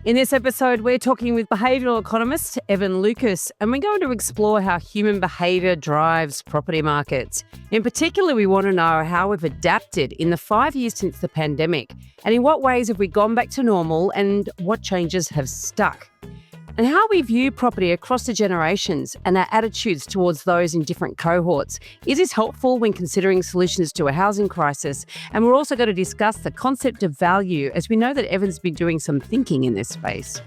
In this episode, we're talking with behavioural economist Evan Lucas, and we're going to explore how human behaviour drives property markets. In particular, we want to know how we've adapted in the 5 years since the pandemic, and in what ways have we gone back to normal and what changes have stuck. And how we view property across the generations and our attitudes towards those in different cohorts. Is this helpful when considering solutions to a housing crisis? And we're also going to discuss the concept of value, as we know that Evan's been doing some thinking in this space.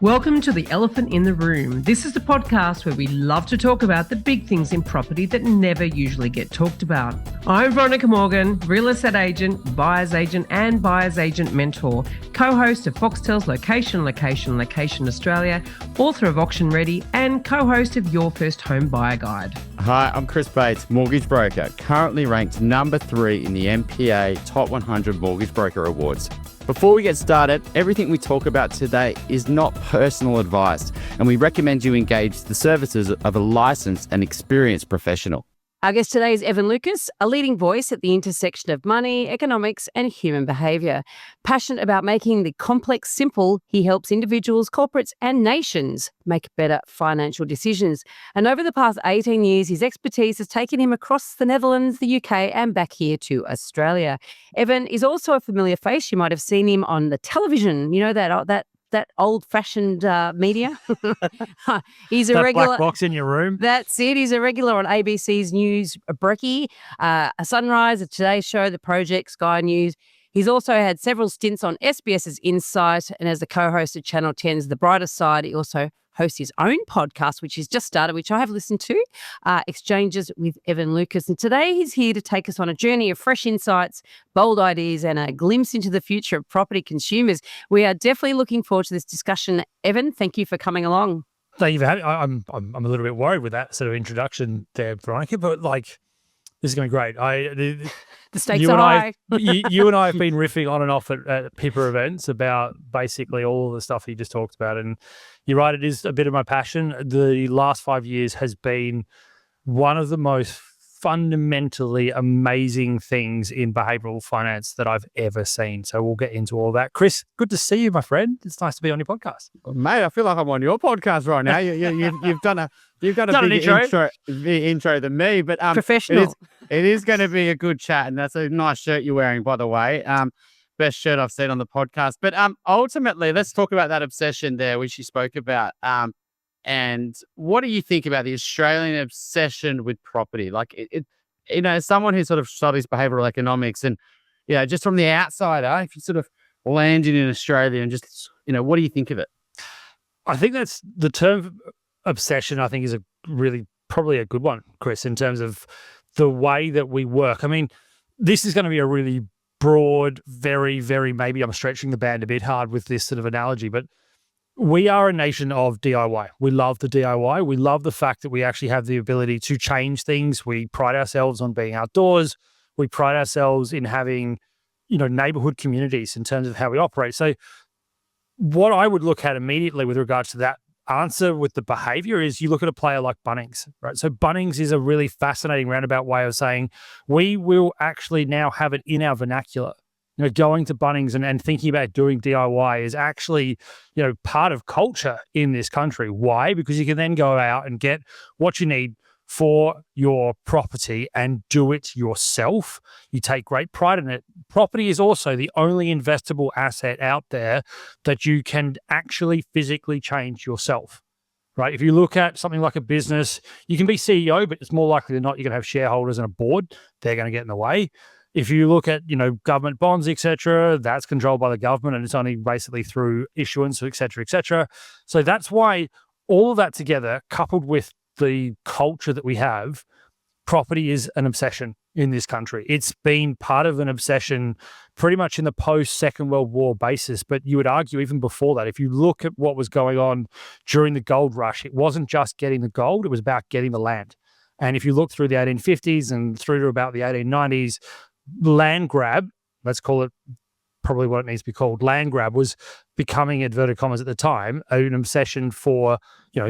Welcome to The Elephant in the Room. This is the podcast where we love to talk about the big things in property that never usually get talked about. I'm Veronica Morgan, real estate agent, buyer's agent and buyer's agent mentor, co-host of Foxtel's Location Australia, author of Auction Ready and co-host of Your First Home Buyer Guide. Hi, I'm Chris Bates, mortgage broker, currently ranked number 3 in the MPA Top 100 Mortgage Broker Awards. Before we get started, everything we talk about today is not personal advice, and we recommend you engage the services of a licensed and experienced professional. Our guest today is Evan Lucas, a leading voice at the intersection of money, economics and human behaviour. Passionate about making the complex simple, he helps individuals, corporates and nations make better financial decisions. And over the past 18 years, his expertise has taken him across the Netherlands, the UK and back here to Australia. Evan is also a familiar face. You might have seen him on the television, you know, that old-fashioned media. He's a regular black box in your room. That's it. He's a regular on ABC's News Brekkie, a Sunrise, a Today Show, The Project, Sky News. He's also had several stints on SBS's Insight, and as the co-host of Channel 10's The Brighter Side, he also hosts his own podcast, which he's just started, which I have listened to, Exchanges with Evan Lucas. And today he's here to take us on a journey of fresh insights, bold ideas, and a glimpse into the future of property consumers. We are definitely looking forward to this discussion. Evan, thank you for coming along. Thank you for having me. I'm a little bit worried with that sort of introduction there, Veronica, but this is going to be great. The stakes are high. You and I have been riffing on and off at Pippa events about basically all of the stuff you just talked about. And you're right, it is a bit of my passion. The last 5 years has been one of the most fundamentally amazing things in behavioural finance that I've ever seen. So we'll get into all that. Chris, good to see you, my friend. It's nice to be on your podcast. Mate, I feel like I'm on your podcast right now. You've done a bigger intro than me, but professional. It is going to be a good chat, and that's a nice shirt you're wearing, by the way. Best shirt I've seen on the podcast. But ultimately, let's talk about that obsession there, which you spoke about. And what do you think about the Australian obsession with property? Like, as someone who sort of studies behavioural economics, and just from the outsider, if you sort of landed in Australia and just, what do you think of it? I think that's the term obsession. I think is probably a good one, Chris, in terms of the way that we work. I mean, this is going to be a really broad, very, very, maybe I'm stretching the band a bit hard with this sort of analogy, but we are a nation of DIY. We love the DIY. We love the fact that we actually have the ability to change things. We pride ourselves on being outdoors. We pride ourselves in having, neighborhood communities in terms of how we operate. So what I would look at immediately with regards to that answer with the behavior is you look at a player like Bunnings, right? So Bunnings is a really fascinating roundabout way of saying we will actually now have it in our vernacular. Going to Bunnings and thinking about doing DIY is actually, part of culture in this country. Why? Because you can then go out and get what you need for your property and do it yourself. You take great pride in it. Property is also the only investable asset out there that you can actually physically change yourself, right? If you look at something like a business, you can be CEO, but it's more likely than not you're going to have shareholders and a board. They're going to get in the way. If you look at, government bonds, et cetera, that's controlled by the government and it's only basically through issuance, et cetera, et cetera. So that's why all of that together, coupled with the culture that we have, property is an obsession in this country. It's been part of an obsession pretty much in the post-Second World War basis, but you would argue even before that, if you look at what was going on during the gold rush, it wasn't just getting the gold, it was about getting the land. And if you look through the 1850s and through to about the 1890s, land grab, let's call it probably what it needs to be called, land grab was becoming, inverted commas at the time, an obsession for,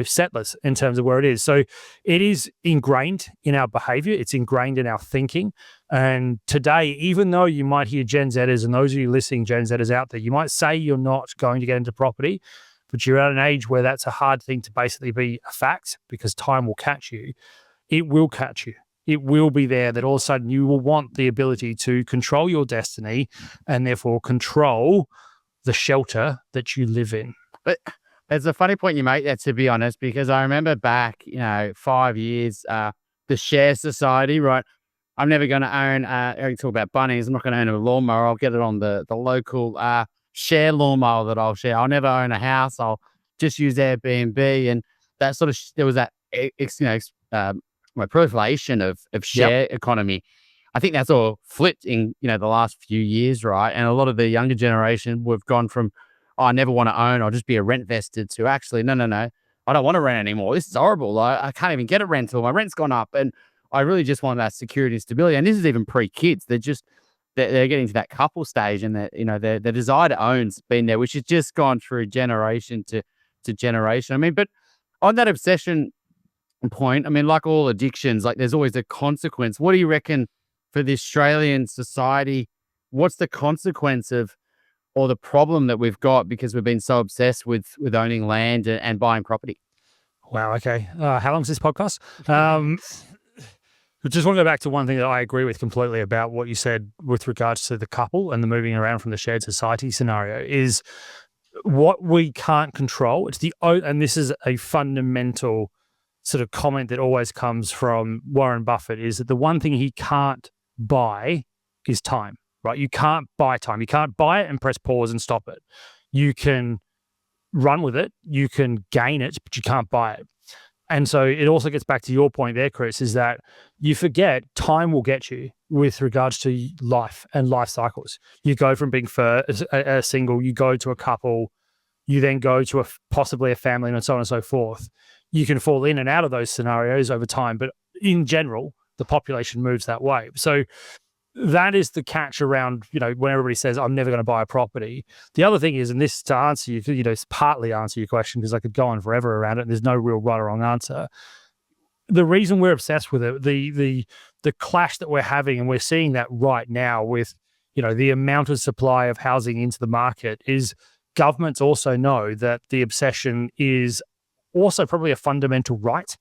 settlers in terms of where it is. So it is ingrained in our behavior. It's ingrained in our thinking. And today, even though you might hear Gen Zers, and those of you listening Gen Zers out there, you might say you're not going to get into property, but you're at an age where that's a hard thing to basically be a fact, because time will catch you. It will catch you. It will be there that all of a sudden you will want the ability to control your destiny and therefore control the shelter that you live in. But it's a funny point you make there, to be honest, because I remember back, 5 years, the share society, right? I'm never going to own, Eric talk about Bunnings, I'm not going to own a lawnmower. I'll get it on the local share lawnmower that I'll share. I'll never own a house. I'll just use Airbnb. And that sort of, there was that, proliferation of share economy. I think that's all flipped in, the last few years, right? And a lot of the younger generation, we've gone from, I never want to own, I'll just be a rent vested, to actually, no, I don't want to rent anymore. This is horrible. I can't even get a rental. My rent's gone up. And I really just want that security and stability. And this is even pre-kids. They're getting to that couple stage, and that, their desire to own's been there, which has just gone through generation to generation. I mean, but on that obsession point, I mean, like all addictions, like there's always a consequence. What do you reckon for the Australian society? What's the consequence of, or the problem that we've got because we've been so obsessed with owning land and buying property? Wow. Okay. How long's this podcast? Just want to go back to one thing that I agree with completely about what you said with regards to the couple and the moving around from the shared society scenario is what we can't control. And this is a fundamental sort of comment that always comes from Warren Buffett, is that the one thing he can't buy is time, right? You can't buy time. You can't buy it and press pause and stop it. You can run with it, you can gain it, but you can't buy it. And so it also gets back to your point there, Chris, is that you forget time will get you with regards to life and life cycles. You go from being a single, you go to a couple, you then go to possibly a family, and so on and so forth. You can fall in and out of those scenarios over time, but in general, the population moves that way. So that is the catch around, when everybody says, I'm never going to buy a property. The other thing is, and this to answer you, it's partly answer your question, because I could go on forever around it and there's no real right or wrong answer. The reason we're obsessed with it, the clash that we're having, and we're seeing that right now with, the amount of supply of housing into the market, is governments also know that the obsession is also probably a fundamental right.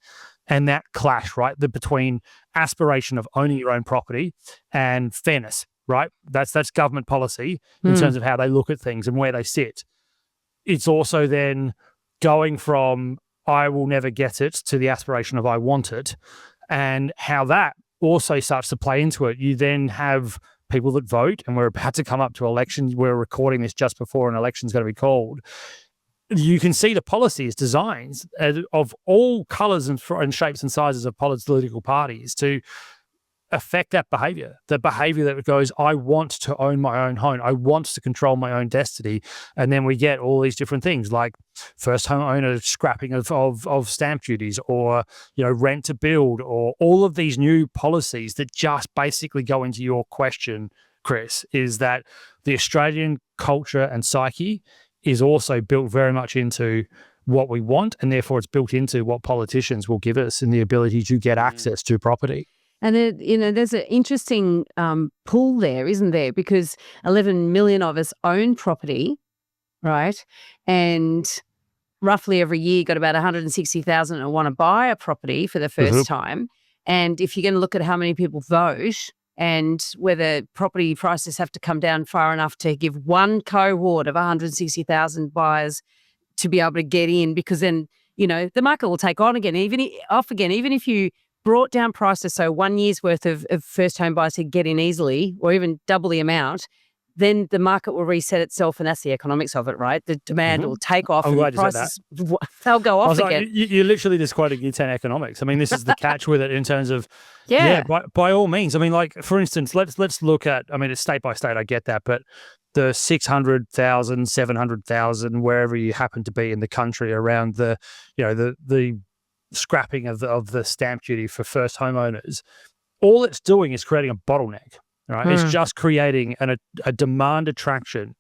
And that clash, right, between aspiration of owning your own property and fairness, right? That's government policy in terms of how they look at things and where they sit. It's also then going from I will never get it to the aspiration of I want it, and how that also starts to play into it. You then have people that vote, and we're about to come up to elections. We're recording this just before an election is going to be called. You can see the policies, designs of all colours and shapes and sizes of political parties to affect that behaviour. The behaviour that goes, I want to own my own home. I want to control my own destiny. And then we get all these different things like first home owner scrapping of stamp duties, or, rent to build, or all of these new policies that just basically go into your question, Chris, is that the Australian culture and psyche is also built very much into what we want, and therefore it's built into what politicians will give us in the ability to get access to property. And there's an interesting pull there, isn't there? Because 11 million of us own property, right? And roughly every year, got about 160,000 that want to buy a property for the first time. And if you're going to look at how many people vote, and whether property prices have to come down far enough to give one cohort of 160,000 buyers to be able to get in, because then, the market will take on again, even if you brought down prices, so 1 year's worth of first home buyers could get in easily, or even double the amount, then the market will reset itself, and that's the economics of it, right? The demand will take off, and the prices, they'll go off again. You literally just quoted Newton economics. I mean, this is the catch with it in terms of, by all means. I mean, like, for instance, let's look at, I mean, it's state by state, I get that, but the 600,000, 700,000, wherever you happen to be in the country around the scrapping of the stamp duty for first homeowners, all it's doing is creating a bottleneck. right? It's just creating a demand attraction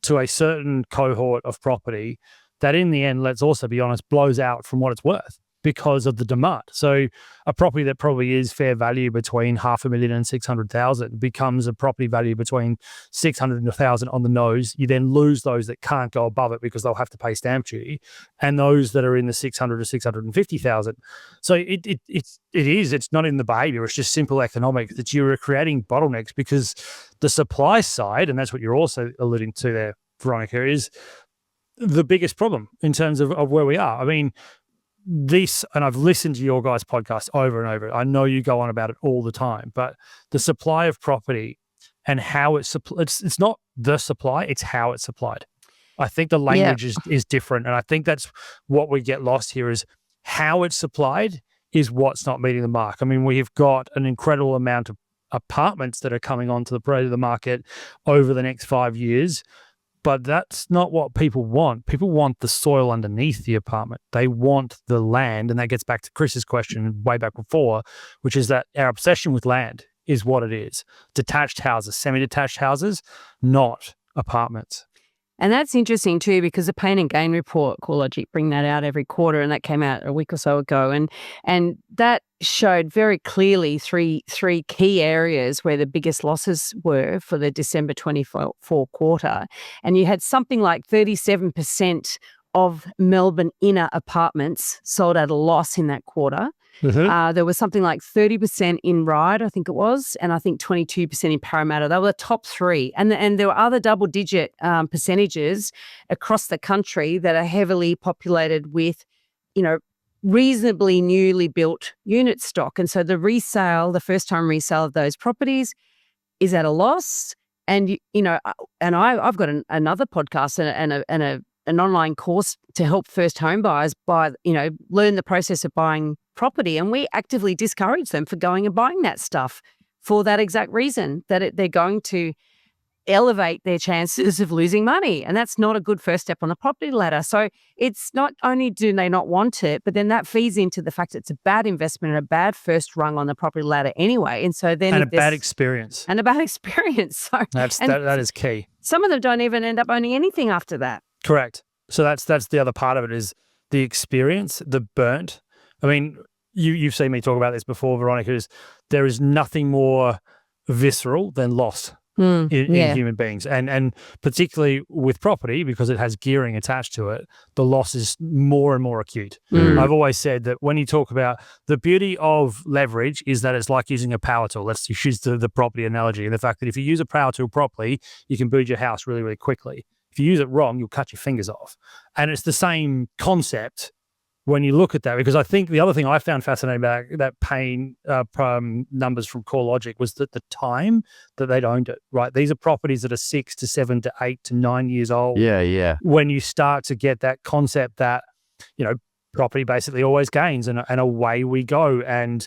to a certain cohort of property that in the end, let's also be honest, blows out from what it's worth because of the demand. So a property that probably is fair value between $500,000 and 600,000 becomes a property value between 600 and 1,000 on the nose. You then lose those that can't go above it because they'll have to pay stamp duty, and those that are in the 600 to 650,000. So it's not in the behavior. It's just simple economics that you are creating bottlenecks because the supply side, and that's what you're also alluding to there, Veronica, is the biggest problem in terms of where we are. I mean, and I've listened to your guys' podcast over and over. I know you go on about it all the time, but the supply of property and how it's not the supply, it's how it's supplied. I think the language is different. And I think that's what we get lost here is how it's supplied is what's not meeting the mark. I mean, we've got an incredible amount of apartments that are coming onto the market over the next 5 years. But that's not what people want. People want the soil underneath the apartment. They want the land. And that gets back to Chris's question way back before, which is that our obsession with land is what it is. Detached houses, semi-detached houses, not apartments. And that's interesting too, because the Pain and Gain report, CoreLogic bring that out every quarter, and that came out a week or so ago. And that showed very clearly three key areas where the biggest losses were for the December 24 quarter. And you had something like 37% of Melbourne inner apartments sold at a loss in that quarter. There was something like 30% in Ryde, I think it was, and I think 22% in Parramatta. They were the top three. And there were other double-digit percentages across the country that are heavily populated with, reasonably newly built unit stock. And so the first-time resale of those properties is at a loss. And, I've got another podcast and an online course to help first home buyers learn the process of buying property, and we actively discourage them for going and buying that stuff for that exact reason, that they're going to elevate their chances of losing money, and that's not a good first step on the property ladder. So it's not only do they not want it, but then that feeds into the fact that it's a bad investment and a bad first rung on the property ladder anyway. And so then a bad experience. And a bad experience. So that is key. Some of them don't even end up owning anything after that. Correct. So that's the other part of it is the experience, the burnt. I mean, you've seen me talk about this before, Veronica, there is nothing more visceral than loss in human beings. And particularly with property, because it has gearing attached to it, the loss is more and more acute. I've always said that when you talk about the beauty of leverage is that it's like using a power tool. Let's use the property analogy, and the fact that if you use a power tool properly, you can build your house really, really quickly. If you use it wrong, you'll cut your fingers off. And it's the same concept when you look at that, because I think the other thing I found fascinating about that pain numbers from CoreLogic was that the time that they'd owned it, right? These are properties that are 6 to 7 to 8 to 9 years old. Yeah. When you start to get that concept that, property basically always gains and away we go. And,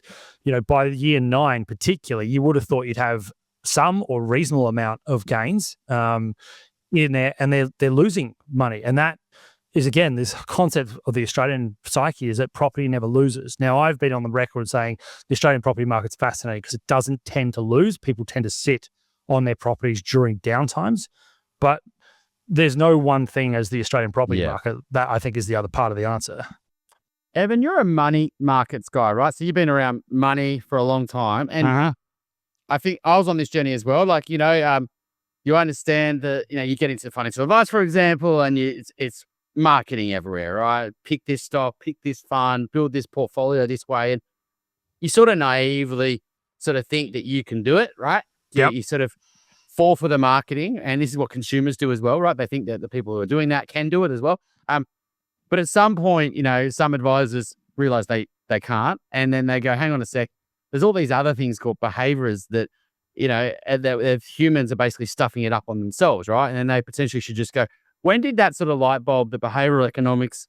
by year 9 particularly, you would have thought you'd have some or reasonable amount of gains in there, and they're losing money. And that is, again, this concept of the Australian psyche is that property never loses. Now, I've been on the record saying the Australian property market's fascinating because it doesn't tend to lose. People tend to sit on their properties during downtimes. But there's no one thing as the Australian property market. That, I think, is the other part of the answer. Evan, you're a money markets guy, right? So you've been around money for a long time. And I think I was on this journey as well. Like, you understand that, you get into financial advice, for example, and it's marketing everywhere, right? Pick this stock, pick this fund, build this portfolio this way. And you sort of naively sort of think that you can do it, right? Yep. You sort of fall for the marketing. And this is what consumers do as well, right? They think that the people who are doing that can do it as well. But at some point, some advisors realize they can't. And then they go, hang on a sec. There's all these other things called behaviours that, that humans are basically stuffing it up on themselves, right? And then they potentially should just go, when did that sort of light bulb, the behavioural economics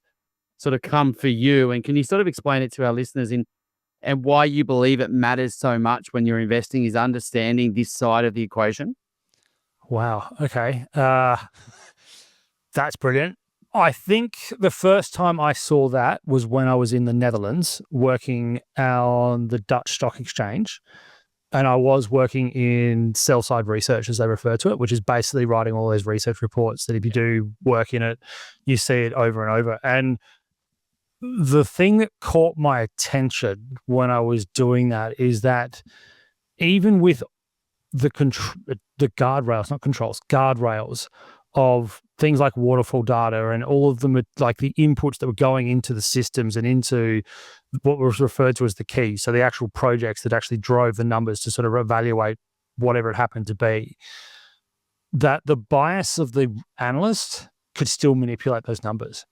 sort of come for you? And can you sort of explain it to our listeners and why you believe it matters so much when you're investing is understanding this side of the equation? Wow. Okay. That's brilliant. I think the first time I saw that was when I was in the Netherlands working on the Dutch Stock Exchange. and I was working in sell-side research, as they refer to it, which is basically writing all those research reports that if you do work in it, you see it over and over. And the thing that caught my attention when I was doing that is that even with the guardrails of things like waterfall data and all of them, like the inputs that were going into the systems and into what was referred to as the key. So the actual projects that actually drove the numbers to sort of evaluate whatever it happened to be, that the bias of the analyst could still manipulate those numbers,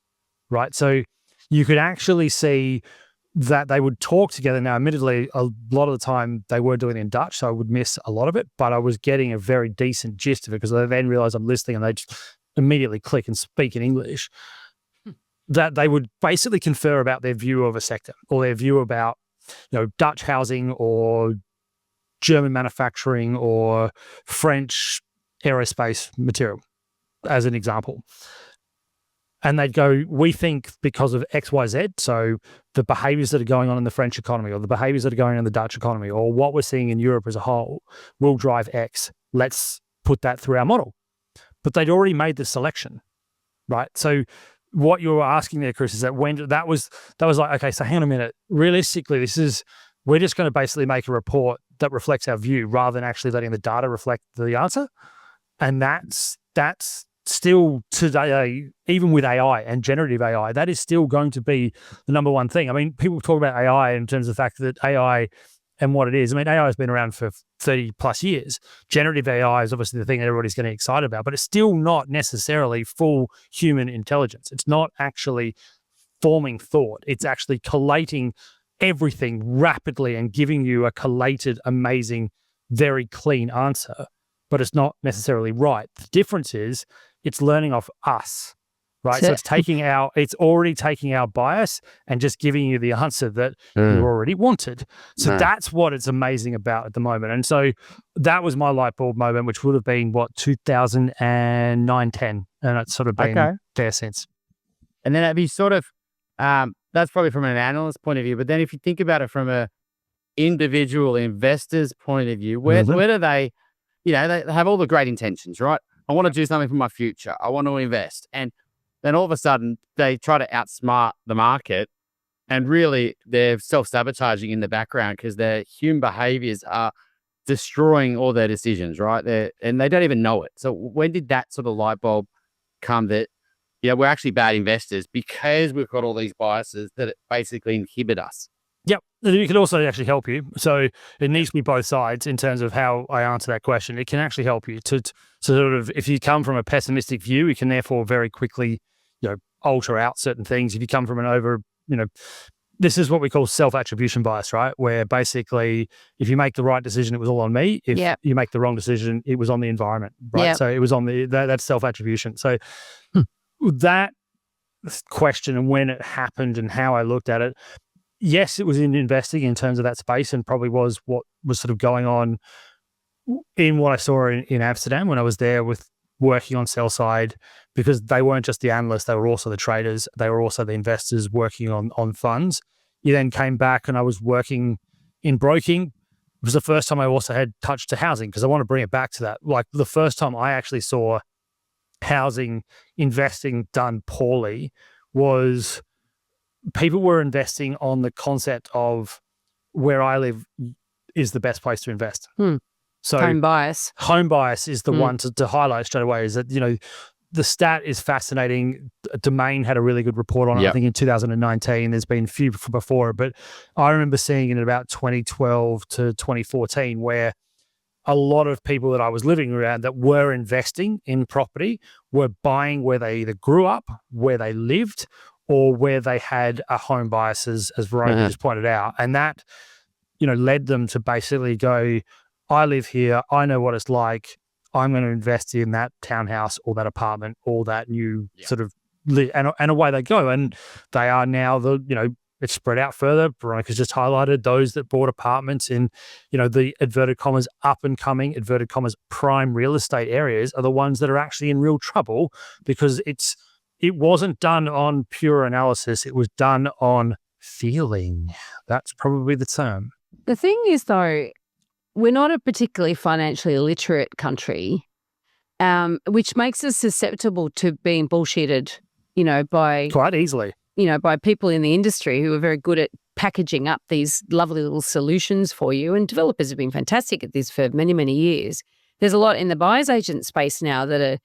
right? So you could actually see that they would talk together. Now, admittedly, a lot of the time they were doing it in Dutch, so I would miss a lot of it, but I was getting a very decent gist of it because I then realized I'm listening and they just immediately click and speak in English. That they would basically confer about their view of a sector or their view about, Dutch housing or German manufacturing or French aerospace material, as an example. And they'd go, we think because of X, Y, Z, so the behaviours that are going on in the French economy or the behaviours that are going on in the Dutch economy or what we're seeing in Europe as a whole will drive X. Let's put that through our model. But they'd already made the selection, right? So what you were asking there, Chris, is that when that was like, okay, so hang on a minute. Realistically, we're just going to basically make a report that reflects our view rather than actually letting the data reflect the answer. And that's still today, even with AI and generative AI, that is still going to be the number one thing. I mean, people talk about AI in terms of the fact that AI and what it is. I mean, AI has been around for 30 plus years. Generative AI is obviously the thing that everybody's getting excited about, but it's still not necessarily full human intelligence. It's not actually forming thought. It's actually collating everything rapidly and giving you a collated, amazing, very clean answer, but it's not necessarily right. The difference is it's learning off us, right? So it's already taking our bias and just giving you the answer that you already wanted. So that's what it's amazing about at the moment. And so that was my light bulb moment, which would have been 2009, 10. And it's sort of been there since. And then have you sort of, that's probably from an analyst point of view, but then if you think about it from a individual investor's point of view, where do they, they have all the great intentions, right? I want to do something for my future. I want to invest. And then all of a sudden they try to outsmart the market and really they're self-sabotaging in the background because their human behaviors are destroying all their decisions, right? And they don't even know it. So when did that sort of light bulb come that, we're actually bad investors because we've got all these biases that basically inhibit us? Yep. It can also actually help you. So it needs to be both sides in terms of how I answer that question. It can actually help you to sort of, if you come from a pessimistic view, you can therefore very quickly, alter out certain things. If you come from an this is what we call self-attribution bias, right? Where basically if you make the right decision, it was all on me. If you make the wrong decision, it was on the environment, right? Yep. So it was on that's self-attribution. So that question and when it happened and how I looked at it, yes, it was in investing in terms of that space and probably was what was sort of going on in what I saw in Amsterdam when I was there with working on sell side, because they weren't just the analysts, they were also the traders, they were also the investors working on funds. You then came back and I was working in broking. It was the first time I also had touched to housing because I want to bring it back to that. Like the first time I actually saw housing investing done poorly was people were investing on the concept of where I live is the best place to invest. So home bias. Home bias is the one to highlight straight away, is that, the stat is fascinating. Domain had a really good report on it, I think in 2019. There's been a few before, but I remember seeing it in about 2012 to 2014 where a lot of people that I was living around that were investing in property were buying where they either grew up, where they lived, or where they had a home bias, as Veronica just pointed out. And that, led them to basically go, I live here, I know what it's like, I'm going to invest in that townhouse or that apartment or that new sort of, and away they go. And they are now it's spread out further. Veronica's just highlighted those that bought apartments in, the inverted commas up and coming, inverted commas prime real estate areas are the ones that are actually in real trouble because it wasn't done on pure analysis. It was done on feeling. That's probably the term. The thing is, though, we're not a particularly financially illiterate country, which makes us susceptible to being bullshitted, by quite easily. By people in the industry who are very good at packaging up these lovely little solutions for you. And developers have been fantastic at this for many, many years. There's a lot in the buyer's agent space now that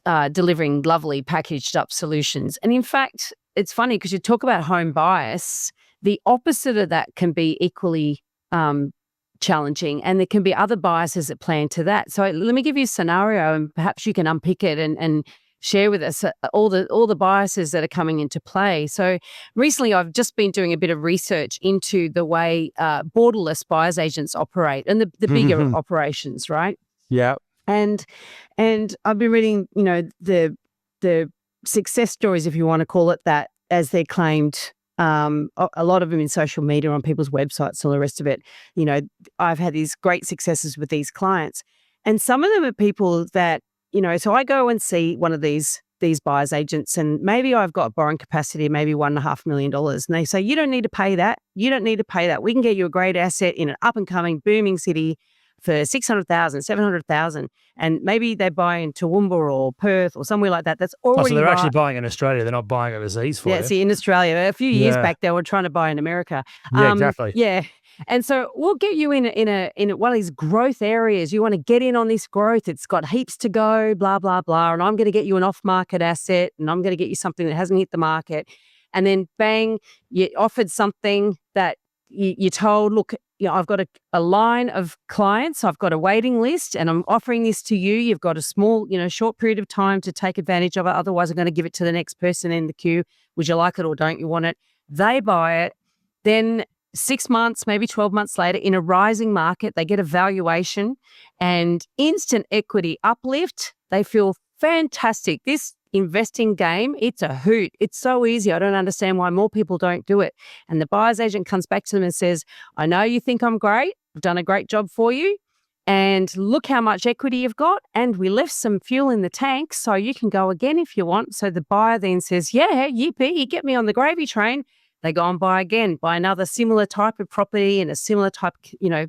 are delivering lovely packaged up solutions. And in fact, it's funny because you talk about home bias. The opposite of that can be equally challenging, and there can be other biases that play into that. So let me give you a scenario, and perhaps you can unpick it and share with us all the biases that are coming into play. So recently, I've just been doing a bit of research into the way borderless buyers agents operate and the bigger operations, right? Yeah. And I've been reading, the success stories, if you want to call it that, as they're claimed. A lot of them in social media, on people's websites, all the rest of it. I've had these great successes with these clients, and some of them are people that, so I go and see one of these buyers agents, and maybe I've got borrowing capacity, maybe $1.5 million. And they say, you don't need to pay that. You don't need to pay that. We can get you a great asset in an up and coming booming city for 600,000, 700,000. And maybe they buy in Toowoomba or Perth or somewhere like that. That's already so they're actually buying in Australia. They're not buying overseas for you. Yeah, see, in Australia. A few years back, they were trying to buy in America. Yeah, exactly. Yeah. And so we'll get you in one of these growth areas. You want to get in on this growth. It's got heaps to go, blah, blah, blah. And I'm going to get you an off-market asset, and I'm going to get you something that hasn't hit the market. And then bang, you offered something that you're told, look, I've got a line of clients, I've got a waiting list, and I'm offering this to you. You've got a small, short period of time to take advantage of it. Otherwise, I'm going to give it to the next person in the queue. Would you like it or don't you want it? They buy it. Then 6 months, maybe 12 months later, in a rising market, they get a valuation and instant equity uplift. They feel fantastic. This investing game, it's a hoot. It's so easy. I don't understand why more people don't do it. And the buyer's agent comes back to them and says, I know you think I'm great. I've done a great job for you. And look how much equity you've got. And we left some fuel in the tank, so you can go again if you want. So the buyer then says, yeah, yippee, get me on the gravy train. They go and buy again, buy another similar type of property in a similar type,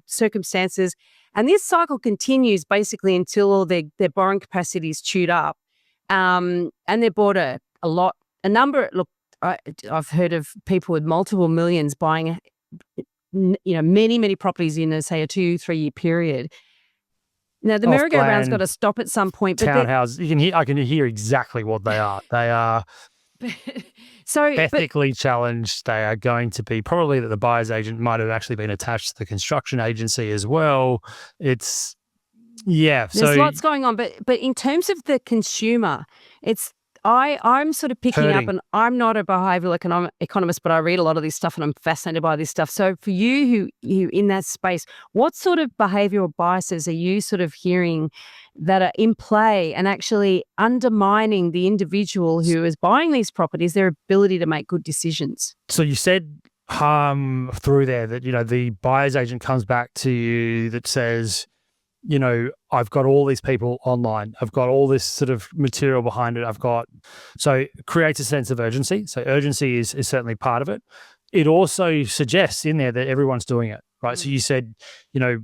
circumstances. And this cycle continues basically until all their borrowing capacity is chewed up. And they bought a number. Look, I've heard of people with multiple millions buying, many, many properties in, say, a 2-3 year period. Now, the merry-go-round's got to stop at some point. But townhouses, I can hear exactly what they are. They are ethically challenged. They are going to be probably that the buyer's agent might have actually been attached to the construction agency as well. There's lots going on, but in terms of the consumer, I'm sort of picking up, and I'm not a behavioural economist, but I read a lot of this stuff and I'm fascinated by this stuff. So for you who in that space, what sort of behavioural biases are you sort of hearing that are in play and actually undermining the individual who is buying these properties, their ability to make good decisions? So you said through there that, the buyer's agent comes back to you that says, I've got all these people online. I've got all this sort of material behind it. So it creates a sense of urgency. So urgency is certainly part of it. It also suggests in there that everyone's doing it, right? So you said, I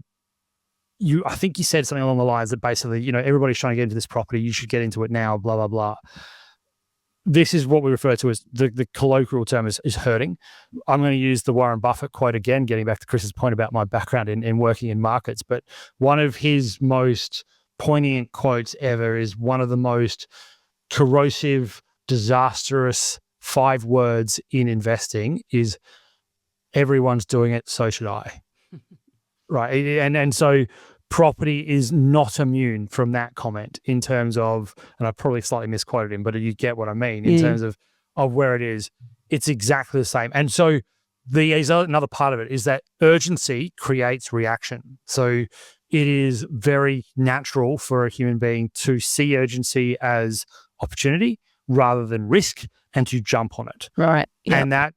think you said something along the lines that basically, everybody's trying to get into this property. You should get into it now, blah, blah, blah. This is what we refer to as the colloquial term is hurting. I'm going to use the Warren Buffett quote again, getting back to Chris's point about my background in working in markets. But one of his most poignant quotes ever is one of the most corrosive, disastrous 5 words in investing is everyone's doing it, so should I. Right. And so property is not immune from that comment in terms of, and I probably slightly misquoted him, but you get what I mean in terms of where it is. It's exactly the same. And so another part of it is that urgency creates reaction. So it is very natural for a human being to see urgency as opportunity rather than risk and to jump on it. Right. Yep. And that,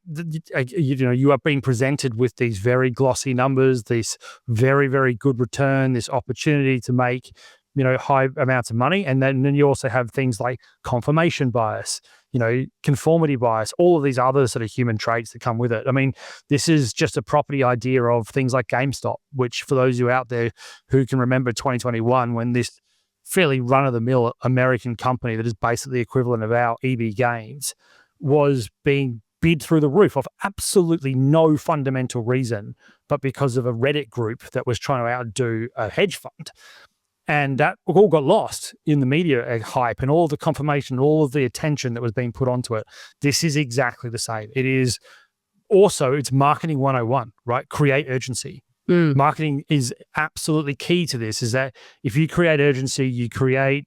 you are being presented with these very glossy numbers, this very, very good return, this opportunity to make, high amounts of money. And then you also have things like confirmation bias. conformity bias, all of these other sort of human traits that come with it. I mean, this is just a property idea of things like GameStop, which for those of you out there who can remember 2021, when this fairly run-of-the-mill American company that is basically the equivalent of our EB Games was being bid through the roof of absolutely no fundamental reason, but because of a Reddit group that was trying to outdo a hedge fund. And that all got lost in the media hype and all the confirmation, all of the attention that was being put onto it. This is exactly the same. It is also, it's marketing 101, right? Create urgency. Marketing is absolutely key to this, is that if you create urgency, you create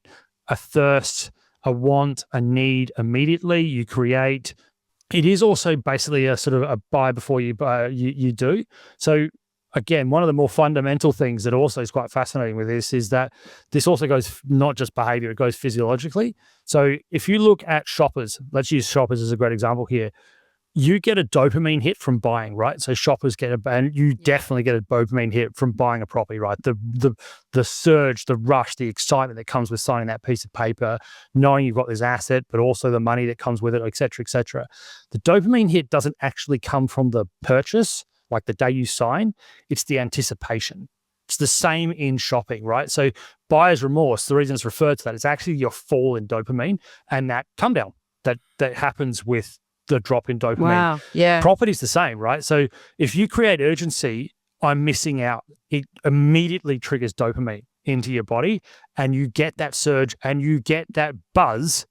a thirst, a want, a need immediately. You create, it is also basically a sort of a buy before you buy, you do. So again, one of the more fundamental things that also is quite fascinating with this is that this also goes not just behavior, it goes physiologically. So if you look at shoppers, let's use shoppers as a great example here. You get a dopamine hit from buying, right? So shoppers and you definitely get a dopamine hit from buying a property, right? The surge, the rush, the excitement that comes with signing that piece of paper, knowing you've got this asset, but also the money that comes with it, et cetera, et cetera. The dopamine hit doesn't actually come from the purchase, like the day you sign, it's the anticipation. It's the same in shopping, right? So buyer's remorse, the reason it's referred to that, it's actually your fall in dopamine and that come down that happens with the drop in dopamine. Wow. Yeah. Property's the same, right? So if you create urgency, I'm missing out. It immediately triggers dopamine into your body and you get that surge and you get that buzz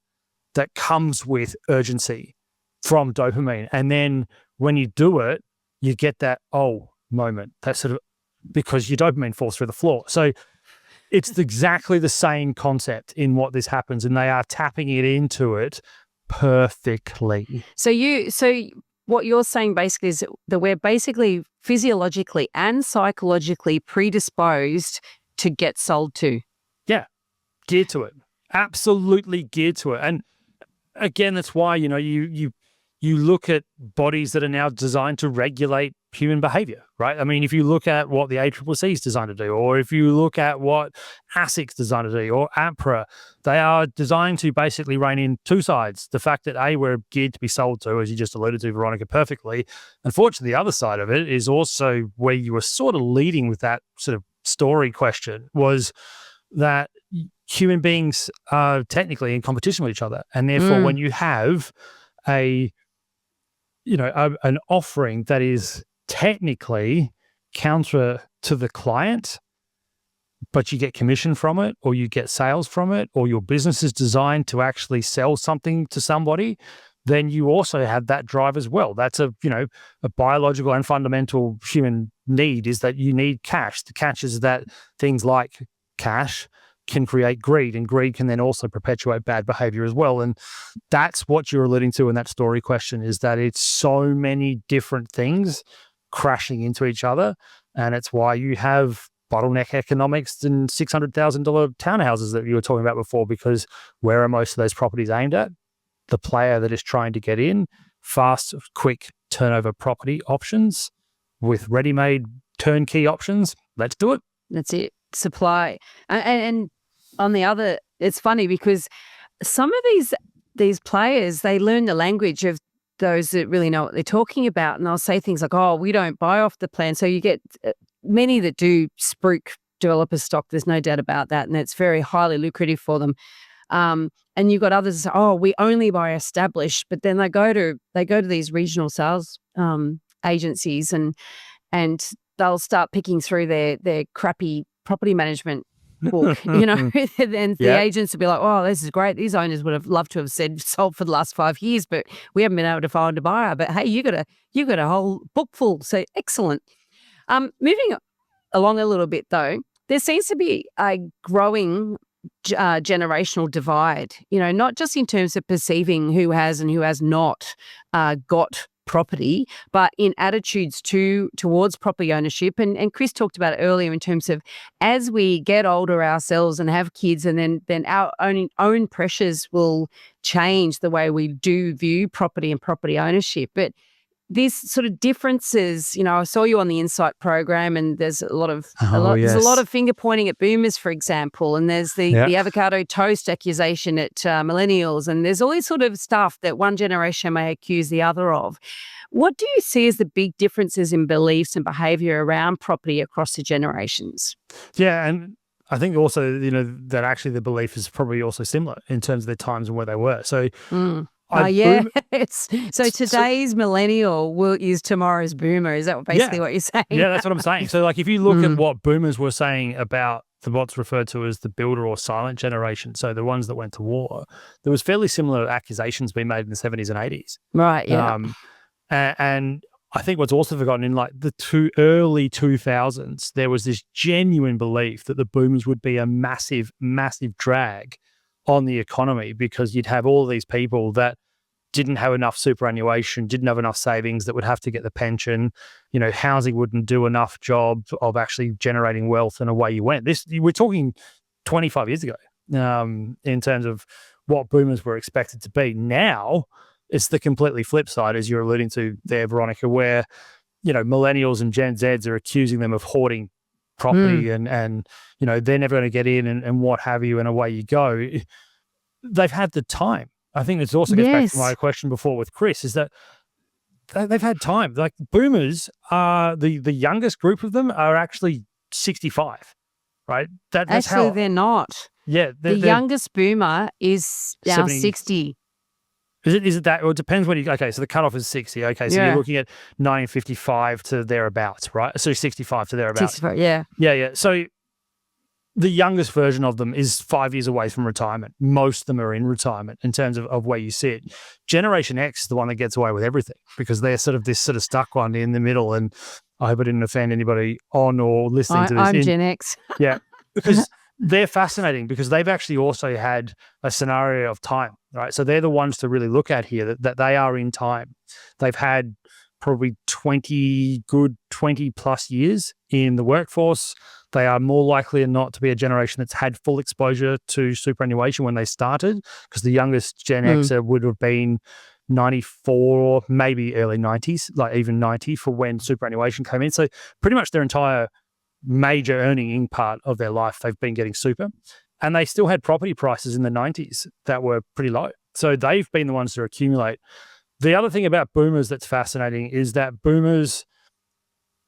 that comes with urgency from dopamine. And then when you do it, you get that moment, that sort of, because your dopamine falls through the floor. So it's exactly the same concept in what this happens, and they are tapping it into it perfectly. So what you're saying basically is that we're basically physiologically and psychologically predisposed to get sold to. Yeah, geared to it. Absolutely geared to it. And again, that's why, you look at bodies that are now designed to regulate human behavior, right? I mean, if you look at what the ACCC is designed to do, or if you look at what ASIC's designed to do, or APRA, they are designed to basically rein in two sides. The fact that we're geared to be sold to, as you just alluded to, Veronica, perfectly. Unfortunately, the other side of it is also where you were sort of leading with that sort of story question, was that human beings are technically in competition with each other. And therefore, when you have an offering that is technically counter to the client, but you get commission from it, or you get sales from it, or your business is designed to actually sell something to somebody, then you also have that drive as well. That's a biological and fundamental human need, is that you need cash. The catch is that things like cash can create greed, and greed can then also perpetuate bad behavior as well. And that's what you're alluding to in that story question, is that it's so many different things crashing into each other. And it's why you have bottleneck economics and $600,000 townhouses that you were talking about before, because where are most of those properties aimed at? The player that is trying to get in, fast, quick turnover property options with ready-made turnkey options. Let's do it. That's it. Supply. And on the other, it's funny because some of these players, they learn the language of those that really know what they're talking about, and they'll say things like, we don't buy off the plan. So you get many that do spruik developer stock, there's no doubt about that, and it's very highly lucrative for them. And you've got others that say, we only buy established, but then they go to these regional sales agencies and they'll start picking through their crappy property management book, and the agents will be like, this is great. These owners would have loved to have said sold for the last 5 years, but we haven't been able to find a buyer. But hey, you got a whole book full. So excellent. Moving along a little bit though, there seems to be a growing generational divide, not just in terms of perceiving who has and who has not got property, but in attitudes towards property ownership. And Chris talked about it earlier in terms of, as we get older ourselves and have kids, and then our own pressures will change the way we do view property and property ownership. But these sort of differences, I saw you on the Insight program, and there's a lot of finger pointing at boomers, for example, and there's the avocado toast accusation at millennials, and there's all this sort of stuff that one generation may accuse the other of. What do you see as the big differences in beliefs and behaviour around property across the generations? Yeah, and I think also, that actually the belief is probably also similar in terms of their times and where they were. So, so today's millennial is tomorrow's boomer. Is that basically what you're saying? Yeah, that's what I'm saying. So, like, if you look at what boomers were saying about what's referred to as the builder or silent generation, so the ones that went to war, there was fairly similar accusations being made in the 70s and 80s. Right, yeah. And I think what's also forgotten in like the early 2000s, there was this genuine belief that the boomers would be a massive, massive drag on the economy because you'd have all these people that didn't have enough superannuation, didn't have enough savings, that would have to get the pension. Housing wouldn't do enough job of actually generating wealth, and away you went. We're talking 25 years ago in terms of what boomers were expected to be. Now, it's the completely flip side, as you're alluding to there, Veronica, where, millennials and Gen Zs are accusing them of hoarding property and they're never going to get in and what have you, and away you go. They've had the time. I think this also gets back to my question before with Chris, is that they've had time. Like, boomers are, the youngest group of them are actually 65, right? That's actually, they're not. Yeah. The youngest boomer is now 60. Is it that? Well, it depends when okay, so the cutoff is 60. Okay, so you're looking at 1955 to thereabouts, right? So 65 to thereabouts. 65, yeah. Yeah. So the youngest version of them is 5 years away from retirement. Most of them are in retirement in terms of where you sit. Generation X is the one that gets away with everything because they're this stuck one in the middle. And I hope I didn't offend anybody on or listening to this. I'm Gen X. Yeah, because they're fascinating because they've actually also had a scenario of time, right? So they're the ones to really look at here, that they are in time. They've had probably 20 plus years in the workforce. They are more likely than not to be a generation that's had full exposure to superannuation when they started, because the youngest Gen Xer would have been 94, maybe early 90s, like even 90 for when superannuation came in. So pretty much their entire major earning part of their life, they've been getting super. And they still had property prices in the 90s that were pretty low. So they've been the ones to accumulate. The other thing about boomers that's fascinating is that boomers,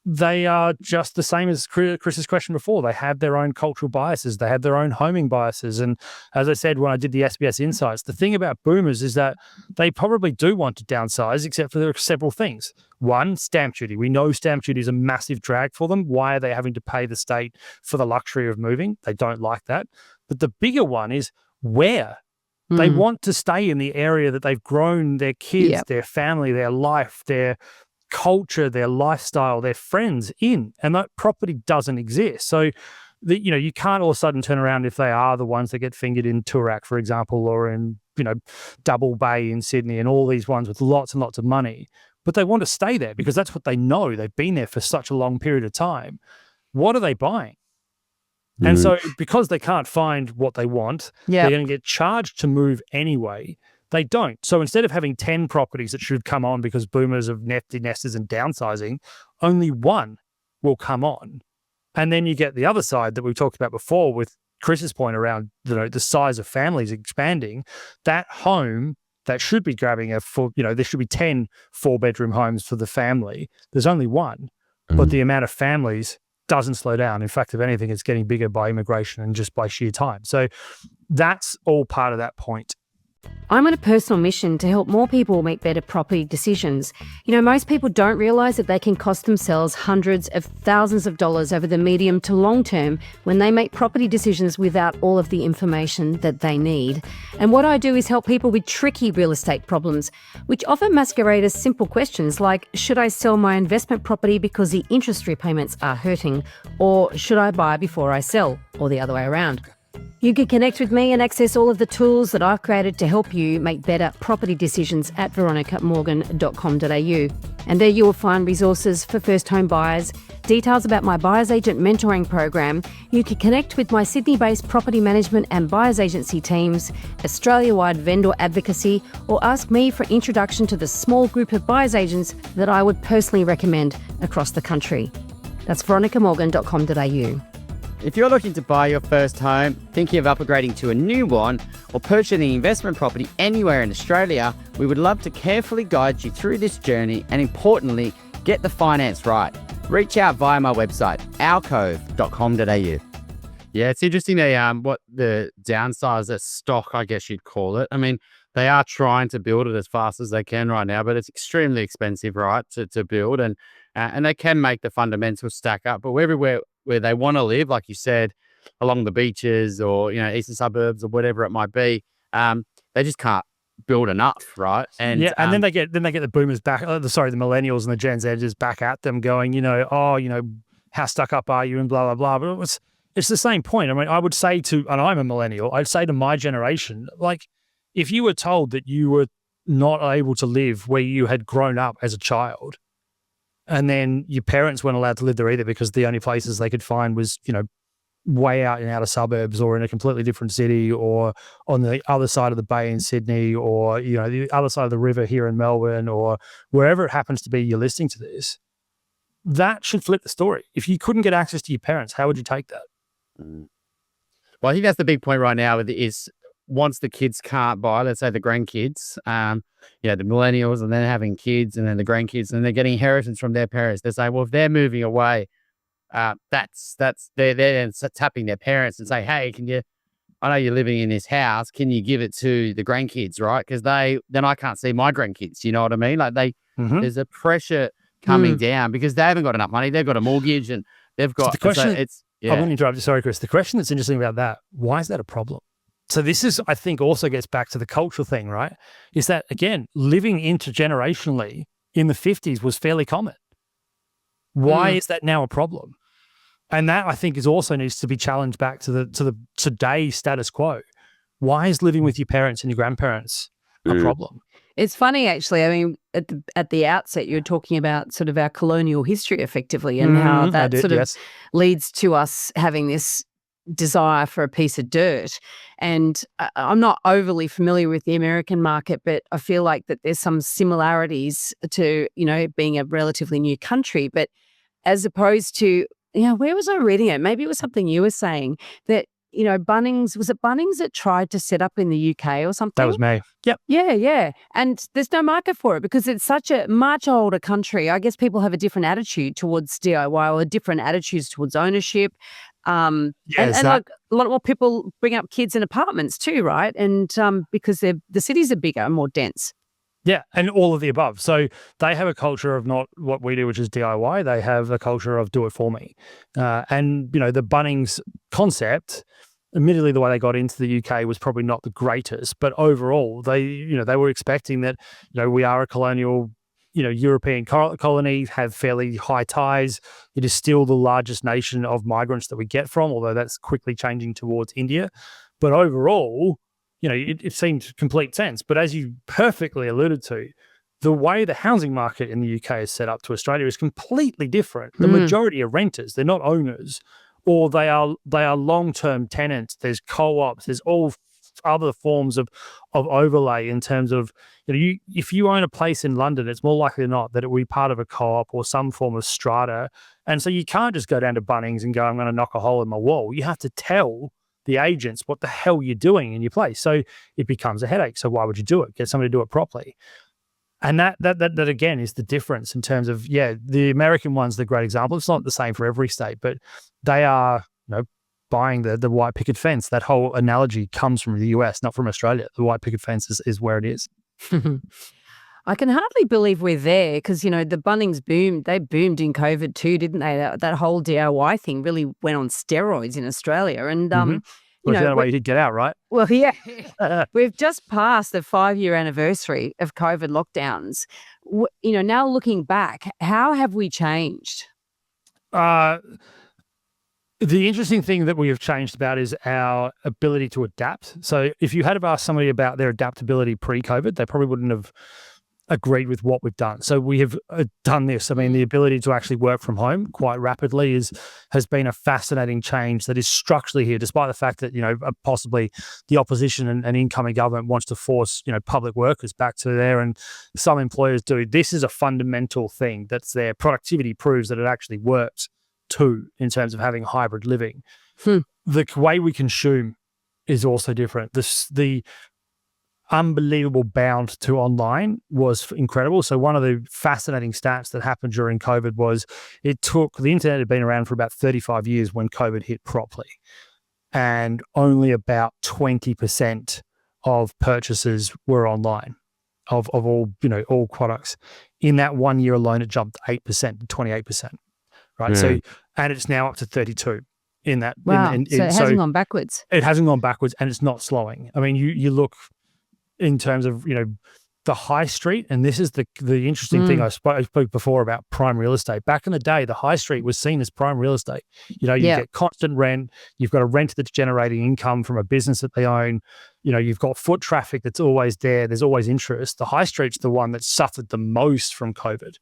they are just the same as Chris's question before. They have their own cultural biases. They have their own homing biases. And as I said, when I did the SBS Insights, the thing about boomers is that they probably do want to downsize, except for there are several things. One, stamp duty. We know stamp duty is a massive drag for them. Why are they having to pay the state for the luxury of moving? They don't like that. But the bigger one is where. They want to stay in the area that they've grown their kids, their family, their life, their culture, their lifestyle, their friends in, and that property doesn't exist. So, you can't all of a sudden turn around if they are the ones that get fingered in Toorak, for example, or in, Double Bay in Sydney, and all these ones with lots and lots of money. But they want to stay there because that's what they know. They've been there for such a long period of time. What are they buying? And so because they can't find what they want, they're going to get charged to move anyway. They don't. So instead of having 10 properties that should come on because boomers of empty nesters and downsizing, only one will come on. And then you get the other side that we've talked about before with Chris's point around the size of families expanding. That home that should be grabbing there should be 10 4-bedroom homes for the family. There's only one, but the amount of families doesn't slow down. In fact, if anything, it's getting bigger by immigration and just by sheer time. So that's all part of that point. I'm on a personal mission to help more people make better property decisions. Most people don't realise that they can cost themselves hundreds of thousands of dollars over the medium to long term when they make property decisions without all of the information that they need. And what I do is help people with tricky real estate problems, which often masquerade as simple questions like, should I sell my investment property because the interest repayments are hurting? Or should I buy before I sell? Or the other way around. You can connect with me and access all of the tools that I've created to help you make better property decisions at veronicamorgan.com.au. And there you will find resources for first home buyers, details about my buyer's agent mentoring program. You can connect with my Sydney-based property management and buyer's agency teams, Australia-wide vendor advocacy, or ask me for introduction to the small group of buyer's agents that I would personally recommend across the country. That's veronicamorgan.com.au. If you're looking to buy your first home, thinking of upgrading to a new one, or purchasing an investment property anywhere in Australia, we would love to carefully guide you through this journey and, importantly, get the finance right. Reach out via my website, alcove.com.au. Yeah, it's interesting what the downsize of stock, I guess you'd call it. I mean, they are trying to build it as fast as they can right now, but it's extremely expensive, right, to build, and they can make the fundamentals stack up. But everywhere where they want to live, like you said, along the beaches or eastern suburbs or whatever it might be, they just can't build enough, right? And yeah, and then they get the boomers back. The millennials and the Gen Zers back at them, going, how stuck up are you and blah blah blah. But it's the same point. I mean, I would say and I'm a millennial, I'd say to my generation, like, if you were told that you were not able to live where you had grown up as a child, and then your parents weren't allowed to live there either because the only places they could find was, way out in outer suburbs or in a completely different city or on the other side of the bay in Sydney or, the other side of the river here in Melbourne or wherever it happens to be you're listening to this, that should flip the story. If you couldn't get access to your parents, how would you take that? Well, I think that's the big point right now is once the kids can't buy, let's say the grandkids, the millennials, and then having kids and then the grandkids, and they're getting inheritance from their parents. They say, well, if they're moving away, they're then tapping their parents and say, hey, I know you're living in this house, can you give it to the grandkids, right? Because then I can't see my grandkids, you know what I mean? Like there's a pressure coming down because they haven't got enough money. They've got a mortgage and they've got, the question, yeah. I'm going to interrupt you. Sorry, Chris. The question that's interesting about that, why is that a problem? So this is, I think, also gets back to the cultural thing, right? Is that, again, living intergenerationally in the 50s was fairly common. Why is that now a problem? And that, I think, also needs to be challenged back to the today's status quo. Why is living with your parents and your grandparents a problem? It's funny, actually. I mean, at the outset, you're talking about sort of our colonial history, effectively, and how that leads to us having this desire for a piece of dirt. And I'm not overly familiar with the American market, but I feel like that there's some similarities to, being a relatively new country. But as opposed to, where was I reading it? Maybe it was something you were saying that, Bunnings, was it Bunnings that tried to set up in the UK or something? That was me. Yep. Yeah. And there's no market for it because it's such a much older country. I guess people have a different attitude towards DIY or different attitudes towards ownership. And like a lot more people bring up kids in apartments too, right? And because the cities are bigger and more dense. Yeah, and all of the above. So they have a culture of not what we do, which is DIY. They have a culture of do it for me. And, the Bunnings concept, admittedly, the way they got into the UK was probably not the greatest, but overall, they were expecting that, we are a colonial, European colony, have fairly high ties. It is still the largest nation of migrants that we get from, although that's quickly changing towards India. But overall, it seemed complete sense. But as you perfectly alluded to, the way the housing market in the UK is set up to Australia is completely different. The majority are renters. They're not owners, or they are long-term tenants. There's co-ops. There's all other forms of overlay in terms of, if you own a place in London, it's more likely than not that it will be part of a co-op or some form of strata. And so you can't just go down to Bunnings and go, I'm going to knock a hole in my wall. You have to tell the agents what the hell you're doing in your place. So it becomes a headache. So why would you do it? Get somebody to do it properly. And that again is the difference in terms of, the American one's the great example. It's not the same for every state, but they are, buying the white picket fence. That whole analogy comes from the US, not from Australia. The white picket fence is where it is. I can hardly believe we're there because, the Bunnings they boomed in COVID too, didn't they? That whole DIY thing really went on steroids in Australia. And, the way you did get out, right? Well, yeah. We've just passed the 5-year anniversary of COVID lockdowns. Now looking back, how have we changed? The interesting thing that we have changed about is our ability to adapt. So if you had have asked somebody about their adaptability pre-COVID, they probably wouldn't have agreed with what we've done. So we have done this. I mean, the ability to actually work from home quite rapidly has been a fascinating change that is structurally here, despite the fact that, possibly the opposition and incoming government wants to force, public workers back to there, and some employers do. This is a fundamental thing that's there. Productivity proves that it actually works too, in terms of having hybrid living. The way we consume is also different. The unbelievable bound to online was incredible. So one of the fascinating stats that happened during COVID was the internet had been around for about 35 years when COVID hit properly, and only about 20% of purchases were online of all products. In that 1 year alone, it jumped 8% to 28%. Right. So, and it's now up to 32 in that. Wow. So it hasn't gone backwards. It hasn't gone backwards, and it's not slowing. I mean, you look in terms of, the high street, and this is the interesting thing. I spoke before about prime real estate. Back in the day, the high street was seen as prime real estate. You get constant rent. You've got a rent that's generating income from a business that they own. You've got foot traffic that's always there. There's always interest. The high street's the one that suffered the most from COVID.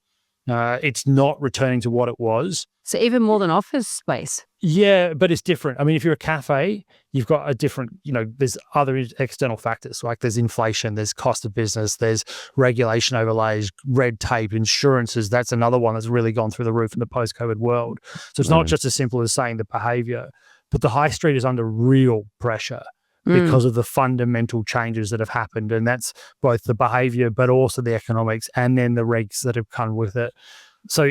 It's not returning to what it was. So even more than office space. Yeah, but it's different. I mean, if you're a cafe, you've got a different, there's other external factors, like there's inflation, there's cost of business, there's regulation overlays, red tape, insurances. That's another one that's really gone through the roof in the post-COVID world. So it's not just as simple as saying the behaviour, but the high street is under real pressure because of the fundamental changes that have happened. And that's both the behaviour, but also the economics, and then the regs that have come with it. So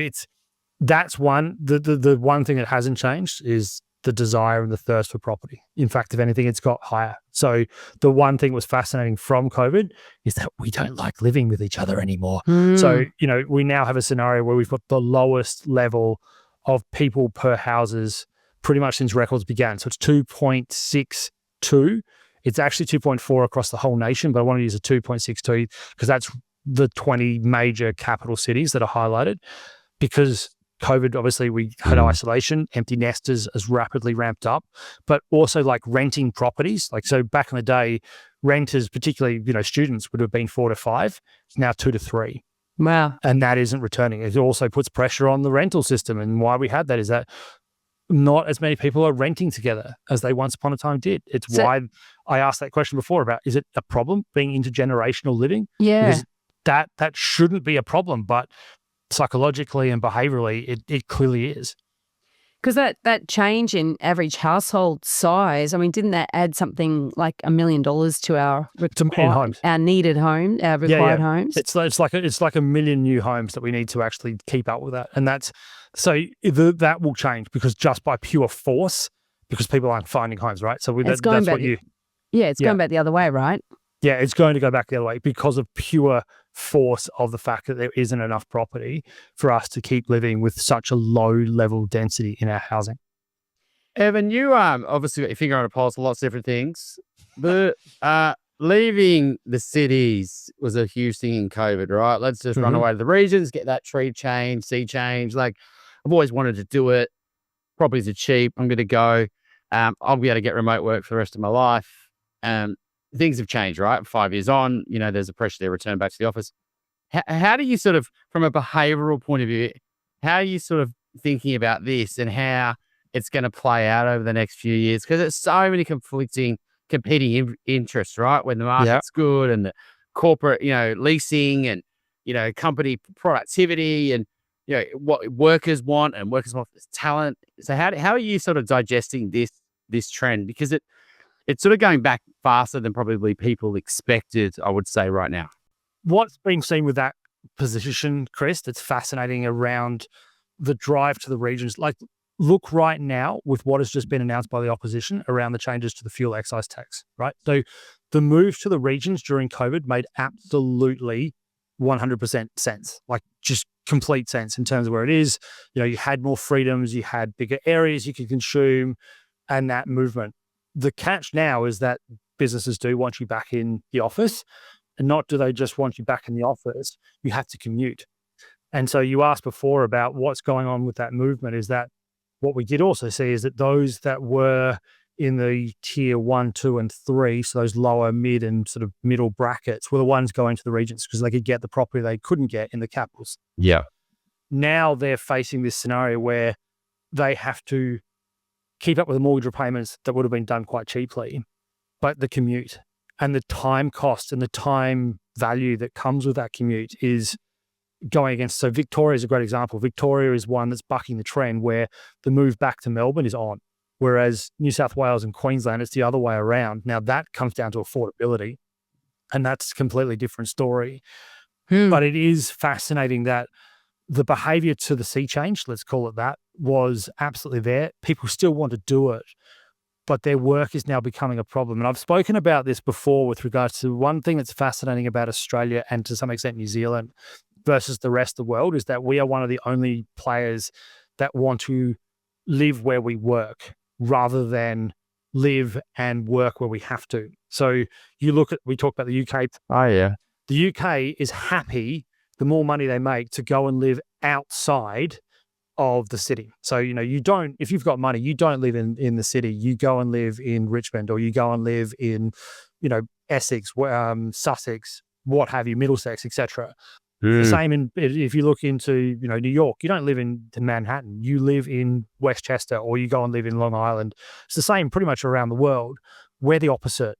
that's one. The one thing that hasn't changed is the desire and the thirst for property. In fact, if anything, it's got higher. So the one thing that was fascinating from COVID is that we don't like living with each other anymore. So, we now have a scenario where we've got the lowest level of people per houses pretty much since records began. So it's 2.62. It's actually 2.4 across the whole nation, but I want to use a 2.62 because that's the 20 major capital cities that are highlighted. Because COVID, obviously, we had isolation, empty nesters has rapidly ramped up, but also like renting properties. Like, so back in the day, renters, particularly, students, would have been 4 to 5. It's now 2 to 3. Wow. And that isn't returning. It also puts pressure on the rental system. And why we had that is that not as many people are renting together as they once upon a time did. It's why I asked that question before about, is it a problem being intergenerational living? Yeah. Because that shouldn't be a problem, but psychologically and behaviourally, it clearly is. Because that change in average household size, I mean, didn't that add something like $1 million to our homes, our needed home, our required homes? It's like 1 million new homes that we need to actually keep up with that, and that's that will change because just by pure force, because people aren't finding homes, right? So it's going back the other way, right? Yeah, it's going to go back the other way because of pure force of the fact that there isn't enough property for us to keep living with such a low level density in our housing. Evan, you obviously got your finger on a pulse of lots of different things, but leaving the cities was a huge thing in COVID, right? Let's just run away to the regions, get that tree change, sea change. Like, I've always wanted to do it. Properties are cheap. I'm going to go. I'll be able to get remote work for the rest of my life. Things have changed, right? 5 years on, there's a pressure to return back to the office. How do you sort of, from a behavioural point of view, how are you sort of thinking about this and how it's going to play out over the next few years? Because there's so many competing interests, right? When the market's good and the corporate, leasing and, company productivity and, what workers want and workers want this talent. So how are you sort of digesting this trend? Because it's sort of going back faster than probably people expected, I would say, right now. What's been seen with that position, Chris, that's fascinating around the drive to the regions. Like, look right now with what has just been announced by the opposition around the changes to the fuel excise tax, right? So the move to the regions during COVID made absolutely 100% sense, like just complete sense in terms of where it is. You had more freedoms, you had bigger areas you could consume, and that movement. The catch now is that businesses do want you back in the office, and not do they just want you back in the office, you have to commute. And so you asked before about what's going on with that movement, is that what we did also see is that those that were in the tier 1, 2, and 3, so those lower, mid, and sort of middle brackets, were the ones going to the regions because they could get the property they couldn't get in the capitals. Yeah. Now they're facing this scenario where they have to keep up with the mortgage repayments that would have been done quite cheaply, but the commute and the time cost and the time value that comes with that commute is going against. So Victoria is a great example. Victoria is one that's bucking the trend where the move back to Melbourne is on, whereas New South Wales and Queensland, it's the other way around. Now that comes down to affordability, and that's a completely different story. But it is fascinating that the behaviour to the sea change, let's call it that, was absolutely there. People still want to do it, but their work is now becoming a problem. And I've spoken about this before with regards to one thing that's fascinating about Australia and to some extent New Zealand versus the rest of the world is that we are one of the only players that want to live where we work rather than live and work where we have to. So you look at, we talked about the UK. Oh, yeah. The UK is happy, the more money they make, to go and live outside of the city. So, you don't, if you've got money, you don't live in the city. You go and live in Richmond, or you go and live in, Essex, Sussex, what have you, Middlesex, etc. The same if you look into, New York, you don't live in Manhattan. You live in Westchester, or you go and live in Long Island. It's the same pretty much around the world. We're the opposite,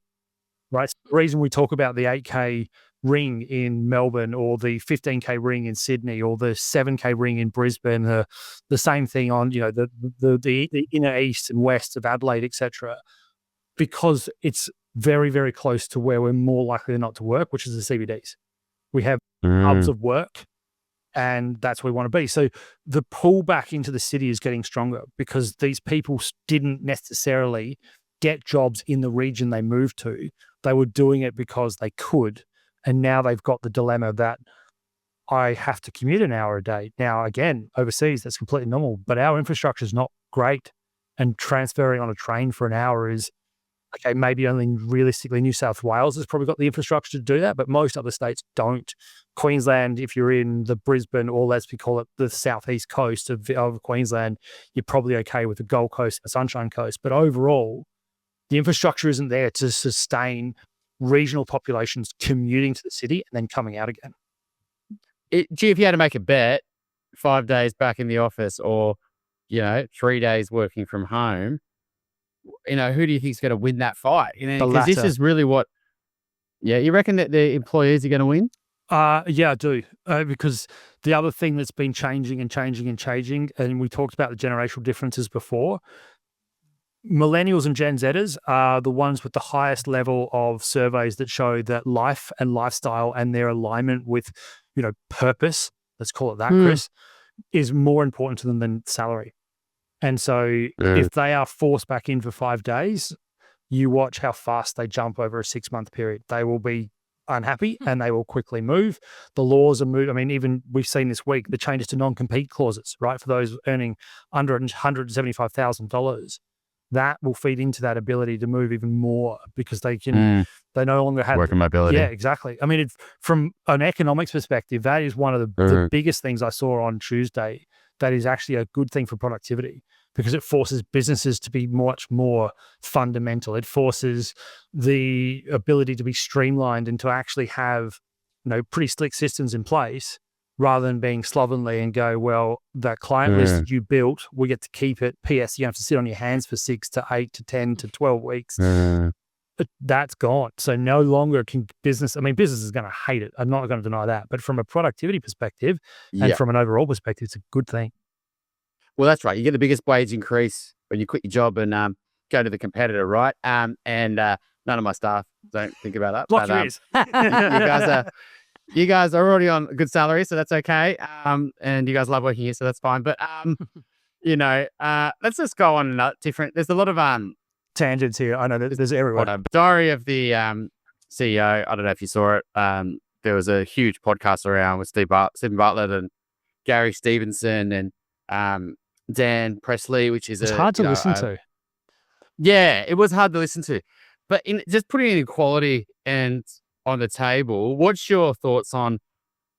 right? It's the reason we talk about the 8K ring in Melbourne, or the 15K ring in Sydney, or the 7K ring in Brisbane, the same thing on, the inner east and west of Adelaide, etc. Because it's very, very close to where we're more likely than not to work, which is the CBDs. We have hubs of work, and that's where we want to be. So the pull back into the city is getting stronger because these people didn't necessarily get jobs in the region they moved to. They were doing it because they could. And now they've got the dilemma that I have to commute an hour a day. Now, again, overseas, that's completely normal, but our infrastructure is not great. And transferring on a train for an hour is, okay, maybe only realistically New South Wales has probably got the infrastructure to do that, but most other states don't. Queensland, if you're in the Brisbane, or let's call it the southeast coast of Queensland, you're probably okay with the Gold Coast and Sunshine Coast. But overall, the infrastructure isn't there to sustain regional populations commuting to the city and then coming out again. If you had to make a bet, 5 days back in the office, or 3 days working from home, who do you think is going to win that fight? Because this is really what. Yeah, you reckon that the employees are going to win? Yeah, I do. Because the other thing that's been changing, and we talked about the generational differences before. Millennials and Gen Zers are the ones with the highest level of surveys that show that life and lifestyle and their alignment with, purpose, let's call it that, Chris, is more important to them than salary. And so if they are forced back in for 5 days, you watch how fast they jump over a 6-month period. They will be unhappy and they will quickly move. The laws are moved. I mean, even we've seen this week, the changes to non-compete clauses, right? For those earning under $175,000. That will feed into that ability to move even more because they can, they no longer have working mobility. Yeah, exactly. I mean, from an economics perspective, that is one of the biggest things I saw on Tuesday. That is actually a good thing for productivity because it forces businesses to be much more fundamental. It forces the ability to be streamlined and to actually have, pretty slick systems in place, rather than being slovenly and go, well, that client list that you built, we get to keep it. P.S. You have to sit on your hands for 6 to 8 to 10 to 12 weeks. That's gone. So no longer can business is going to hate it. I'm not going to deny that. But from a productivity perspective and from an overall perspective, it's a good thing. Well, that's right. You get the biggest wage increase when you quit your job and go to the competitor, right? And none of my staff don't think about that. Block your ears. You guys are already on a good salary, so that's okay. And you guys love working here, so that's fine. But let's just go on different. There's a lot of tangents here. I know there's everywhere. Diary of the CEO. I don't know if you saw it. There was a huge podcast around with Stephen Bartlett and Gary Stevenson and Dan Presley, which is hard to listen to. Yeah, it was hard to listen to. But just putting inequality and on the table, what's your thoughts on,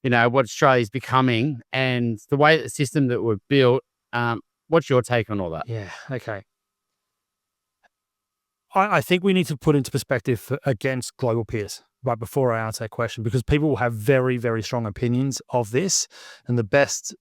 what Australia's becoming and the way the system that we've built What's your take on all that? Yeah. Okay. I think we need to put into perspective against global peers right before I answer that question, because people will have very, very strong opinions of this. And the best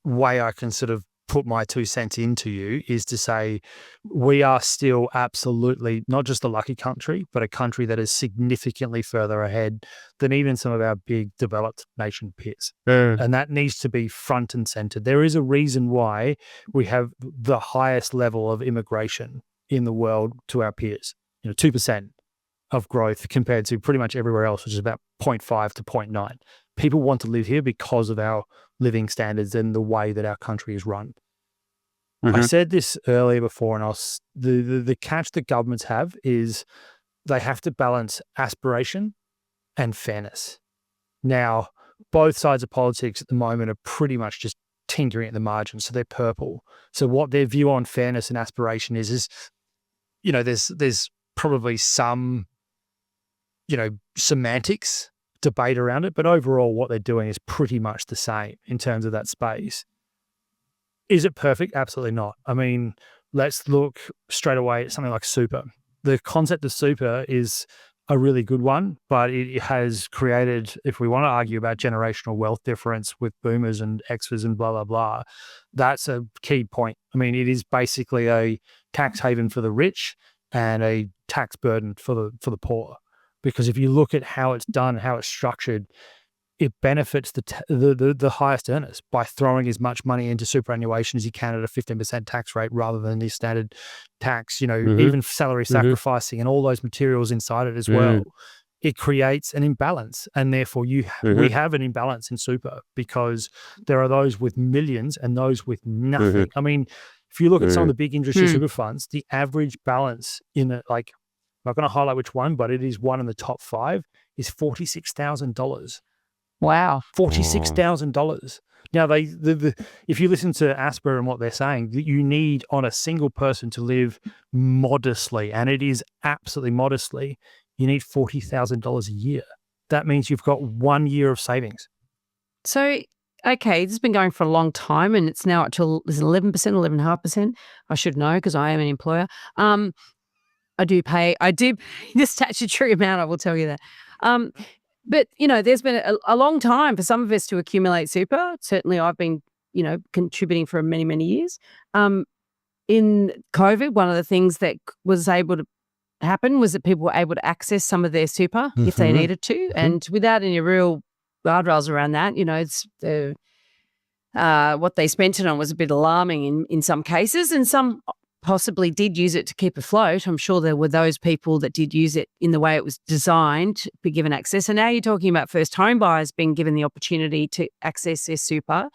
way I can sort of put my 2 cents into you is to say we are still absolutely not just a lucky country, but a country that is significantly further ahead than even some of our big developed nation peers. And that needs to be front and center. There is a reason why we have the highest level of immigration in the world to our peers, 2% of growth compared to pretty much everywhere else, which is about 0.5 to 0.9. People want to live here because of our living standards and the way that our country is run. I said this earlier before, and the catch that governments have is they have to balance aspiration and fairness. Now, both sides of politics at the moment are pretty much just tinkering at the margins, so they're purple. So what their view on fairness and aspiration is there's probably some, semantics debate around it, but overall what they're doing is pretty much the same in terms of that space. Is it perfect? Absolutely not. I mean, let's look straight away at something like super. The concept of super is a really good one, but it has created, if we want to argue about generational wealth difference with boomers and Xers and blah, blah, blah, that's a key point. I mean, it is basically a tax haven for the rich and a tax burden for the poor. Because if you look at how it's done, how it's structured, it benefits the highest earners by throwing as much money into superannuation as you can at a 15% tax rate rather than the standard tax, even salary sacrificing and all those materials inside it as well. It creates an imbalance, and therefore we have an imbalance in super because there are those with millions and those with nothing. I mean, if you look at some of the big industry super funds, the average balance in it, like, I'm not going to highlight which one, but it is one in the top 5, is $46,000. Wow. $46,000. Now, if you listen to Asper and what they're saying, that you need on a single person to live modestly, and it is absolutely modestly, you need $40,000 a year. That means you've got 1 year of savings. So, okay, this has been going for a long time, and it's now up to 11%, 11.5%. I should know because I am an employer. I do pay the statutory amount, I will tell you that. But, there's been a long time for some of us to accumulate super. Certainly I've been, contributing for many, many years. In COVID, one of the things that was able to happen was that people were able to access some of their super if they needed to. And without any real guardrails around that, it's what they spent it on was a bit alarming in some cases, and some possibly did use it to keep afloat. I'm sure there were those people that did use it in the way it was designed to be given access. And now you're talking about first home buyers being given the opportunity to access their super.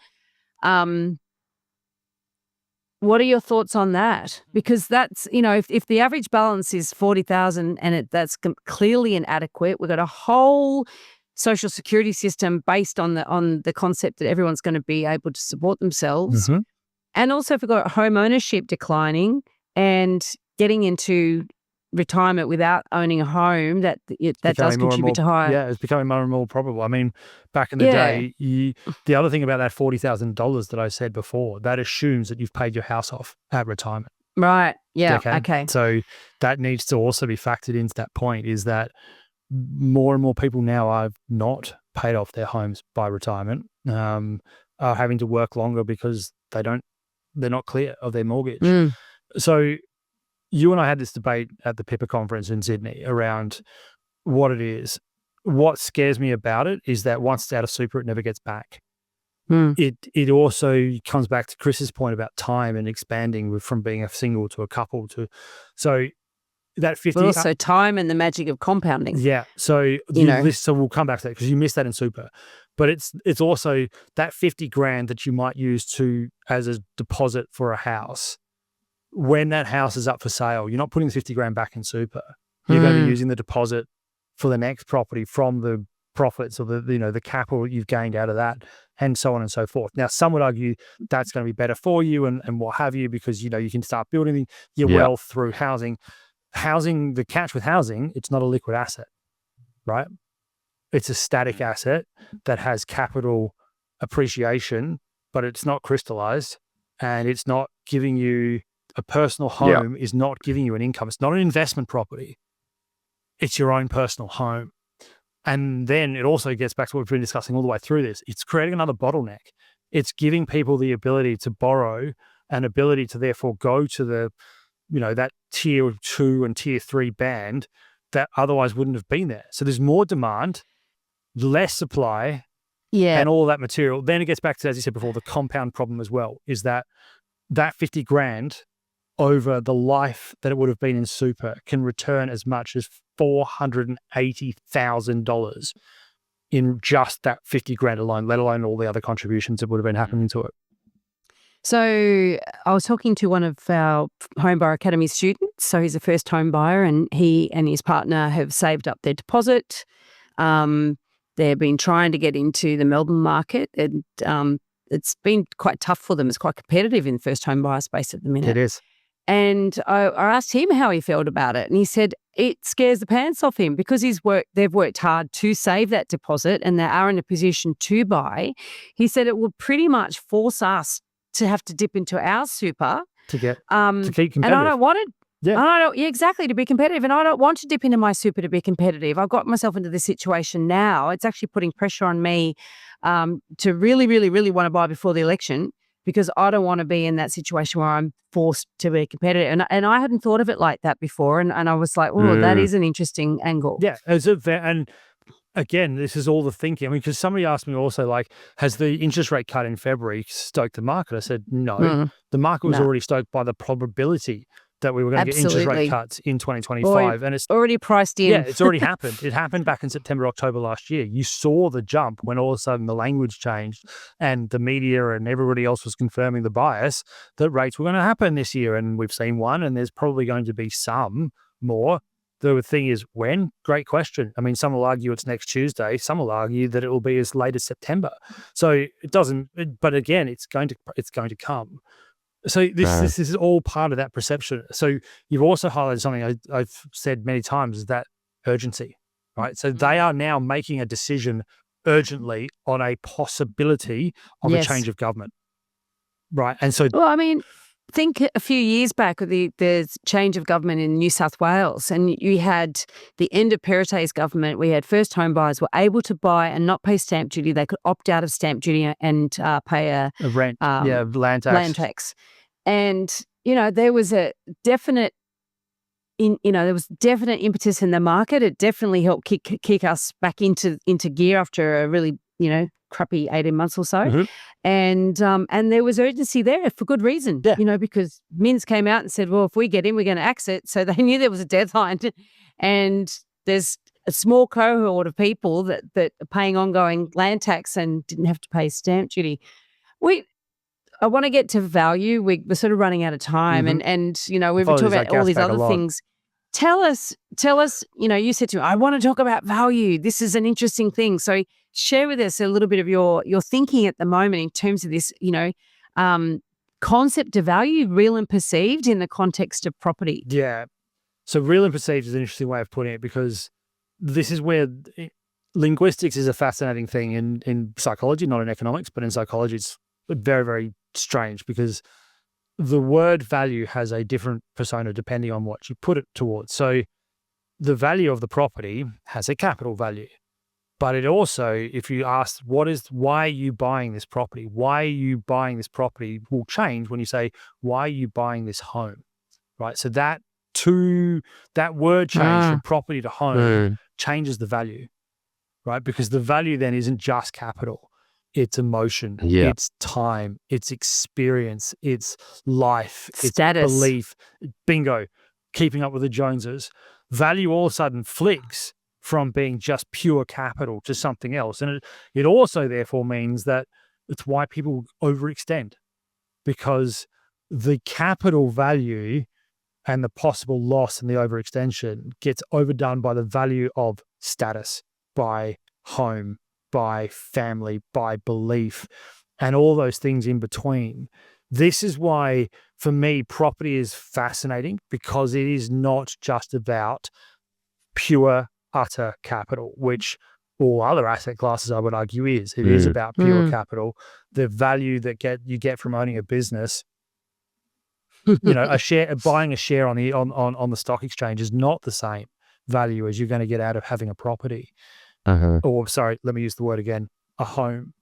What are your thoughts on that? Because that's, if the average balance is 40,000 and that's clearly inadequate, we've got a whole social security system based on the concept that everyone's going to be able to support themselves. And also if we've got home ownership declining and getting into retirement without owning a home, that does contribute to higher. Yeah, it's becoming more and more probable. I mean, back in the day, the other thing about that $40,000 that I said before, that assumes that you've paid your house off at retirement. Right. Yeah. Okay. So that needs to also be factored into that point, is that more and more people now are not paid off their homes by retirement, are having to work longer because they're not clear of their mortgage. So you and I had this debate at the Pippa conference in Sydney around what it is. What scares me about it is that once it's out of super, it never gets back. It also comes back to Chris's point about time and expanding from being a single to a couple to, so that 50. But also time and the magic of compounding. Yeah. So so we'll come back to that because you missed that in super. But it's also that 50 grand that you might use as a deposit for a house. When that house is up for sale, you're not putting the 50 grand back in super. You're going to be using the deposit for the next property from the profits or the capital you've gained out of that, and so on and so forth. Now, some would argue that's going to be better for you and what have you, because you can start building your wealth through housing. Housing, the catch with housing, it's not a liquid asset, right? It's a static asset that has capital appreciation, but it's not crystallized, and it's not giving you a personal home, is not giving you an income. It's not an investment property. It's your own personal home. And then it also gets back to what we've been discussing all the way through this. It's creating another bottleneck. It's giving people the ability to borrow and ability to therefore go to the, that tier 2 and tier 3 band that otherwise wouldn't have been there. So there's more demand, less supply, and all that material. Then it gets back to, as you said before, the compound problem as well, is that 50 grand over the life that it would have been in super can return as much as $480,000 in just that 50 grand alone, let alone all the other contributions that would have been happening to it. So I was talking to one of our Home Buyer Academy students. So he's a first home buyer, and he and his partner have saved up their deposit. They've been trying to get into the Melbourne market, and it's been quite tough for them. It's quite competitive in the first home buyer space at the minute. It is. And I asked him how he felt about it, and he said it scares the pants off him because they've worked hard to save that deposit and they are in a position to buy. He said it will pretty much force us to have to dip into our super to keep competitive. And I don't want it. Yeah. Exactly, to be competitive. And I don't want to dip into my super to be competitive. I've got myself into this situation now. It's actually putting pressure on me to really, really, really want to buy before the election, because I don't want to be in that situation where I'm forced to be competitive. And I hadn't thought of it like that before. And I was like, oh, that is an interesting angle. Yeah. And again, this is all the thinking. I mean, because somebody asked me also, like, has the interest rate cut in February stoked the market? I said, no. The market was already stoked by the probability that we were going to get interest rate cuts in 2025. And it's already priced in. Yeah, it's already happened. It happened back in September, October last year. You saw the jump when all of a sudden the language changed and the media and everybody else was confirming the bias that rates were going to happen this year. And we've seen one, and there's probably going to be some more. The thing is, when? Great question. I mean, some will argue it's next Tuesday. Some will argue that it will be as late as September. So it doesn't, but again, it's going to come. So this is all part of that perception. So you've also highlighted something I've said many times, is that urgency, right? So they are now making a decision urgently on a possibility of a change of government, right? And so, well, I mean, think a few years back with the change of government in New South Wales, and you had the end of Perrottet's government. We had first home buyers were able to buy and not pay stamp duty. They could opt out of stamp duty and pay a rent, land tax. And there was a definite impetus in the market. It definitely helped kick us back into gear after a really crappy 18 months or so. And there was urgency there for good reason, because Mins came out and said, well, if we get in, we're going to axe it. So they knew there was a deadline. And there's a small cohort of people that are paying ongoing land tax and didn't have to pay stamp duty. I want to get to value. We're sort of running out of time, and we've been talking about all these other things. Tell us, you said to me, I want to talk about value. This is an interesting thing. So share with us a little bit of your thinking at the moment in terms of this, concept of value, real and perceived, in the context of property. Yeah. So real and perceived is an interesting way of putting it, because this is where linguistics is a fascinating thing in psychology, not in economics, but in psychology it's very, very strange, because the word value has a different persona depending on what you put it towards. So the value of the property has a capital value, but it also, if you ask why are you buying this property? Why are you buying this property will change when you say, why are you buying this home? Right? So that word change from property to home changes the value, right? Because the value then isn't just capital. It's emotion, it's time, it's experience, it's life, status, it's belief, bingo, keeping up with the Joneses. Value all of a sudden flicks from being just pure capital to something else. And it also therefore means that it's why people overextend, because the capital value and the possible loss and the overextension gets overdone by the value of status, by home, by family, by belief, and all those things in between. This is why, for me, property is fascinating, because it is not just about pure, utter capital, which all other asset classes, I would argue, is. It is about pure capital. The value that you get from owning a business buying a share on the stock exchange is not the same value as you're going to get out of having a property. Or sorry, let me use the word again, a home.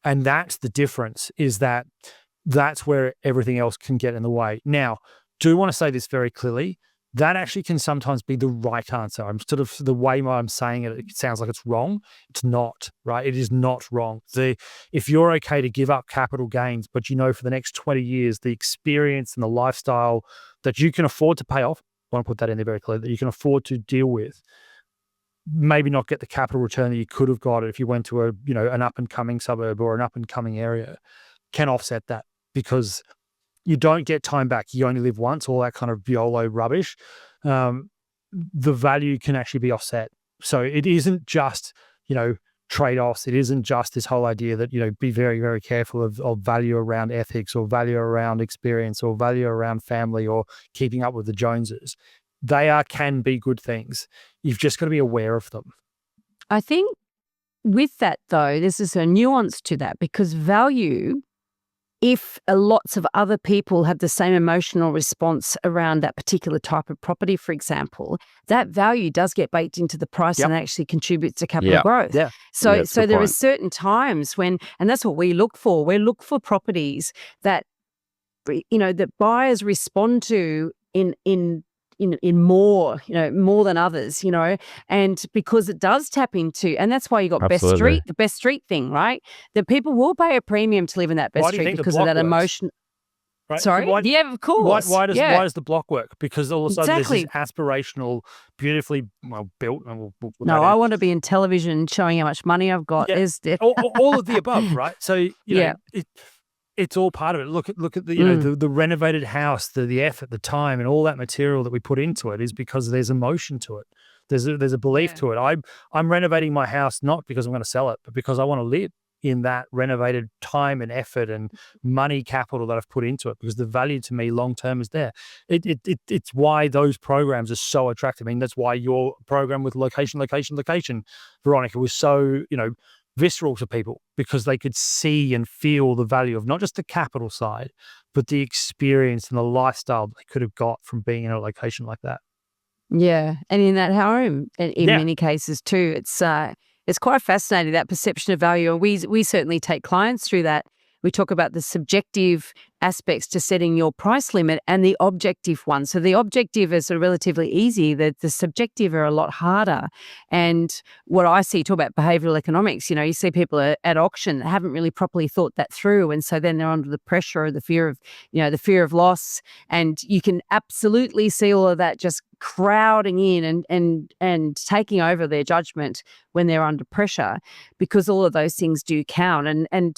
And that's the difference, is that's where everything else can get in the way. Now, do want to say this very clearly. That actually can sometimes be the right answer. I'm sort of, the way I'm saying it, it sounds like it's wrong. It's not, right? It is not wrong. If you're okay to give up capital gains, but for the next 20 years, the experience and the lifestyle that you can afford to pay off, I want to put that in there very clearly, that you can afford to deal with, maybe not get the capital return that you could have got if you went to an up and coming suburb or an up and coming area, can offset that, because you don't get time back. You only live once, all that kind of YOLO rubbish. The value can actually be offset. So it isn't just, trade-offs. It isn't just this whole idea that, be very, very careful of value around ethics, or value around experience, or value around family, or keeping up with the Joneses. They can be good things. You've just got to be aware of them. I think with that, though, this is a nuance to that, because value, if lots of other people have the same emotional response around that particular type of property, for example, that value does get baked into the price and actually contributes to capital growth. Yeah. So there are certain times when, and that's what we look for. We look for properties that, that buyers respond to in more, more than others, and because it does tap into, and that's why you got the best street thing, right? That people will pay a premium to live in that best street because of that emotion. Right? Sorry? Yeah, of course. Why does the block work? Because all of a sudden there's this aspirational, beautifully built. No, I want to be in television showing how much money I've got. Yeah. All of the above, right? So, it's all part of it. Look at the the renovated house, the effort, the time, and all that material that we put into it is because there's emotion to it. There's a belief to it. I'm renovating my house not because I'm going to sell it, but because I want to live in that renovated time and effort and money capital that I've put into it, because the value to me long term is there. It's why those programs are so attractive. I mean, that's why your program with location, Veronica, was so visceral to people, because they could see and feel the value of not just the capital side, but the experience and the lifestyle they could have got from being in a location like that. Yeah, and in that home, in many cases too, it's quite fascinating, that perception of value, and we certainly take clients through that. We talk about the subjective aspects to setting your price limit and the objective one. So the objective is relatively easy. The subjective are a lot harder. And what I see, talk about behavioural economics, you see people at auction that haven't really properly thought that through. And so then they're under the pressure or the fear of loss. And you can absolutely see all of that just crowding in and taking over their judgment when they're under pressure, because all of those things do count. And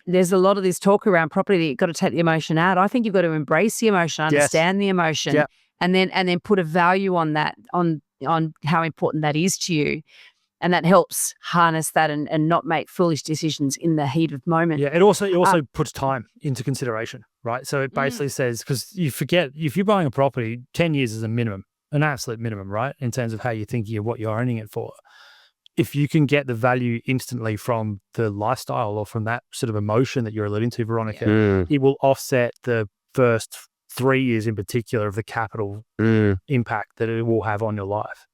there's a lot of this talk around property that you've got to take the emotion out. I think you've got to embrace the emotion, understand the emotion, and then put a value on that, on how important that is to you. And that helps harness that and not make foolish decisions in the heat of the moment. Yeah, it also puts time into consideration, right? So it basically says, because you forget, if you're buying a property, 10 years is a minimum, an absolute minimum, right? In terms of how you're thinking of what you're owning it for. If you can get the value instantly from the lifestyle or from that sort of emotion that you're alluding to, Veronica, it will offset the first 3 years in particular of the capital impact that it will have on your life.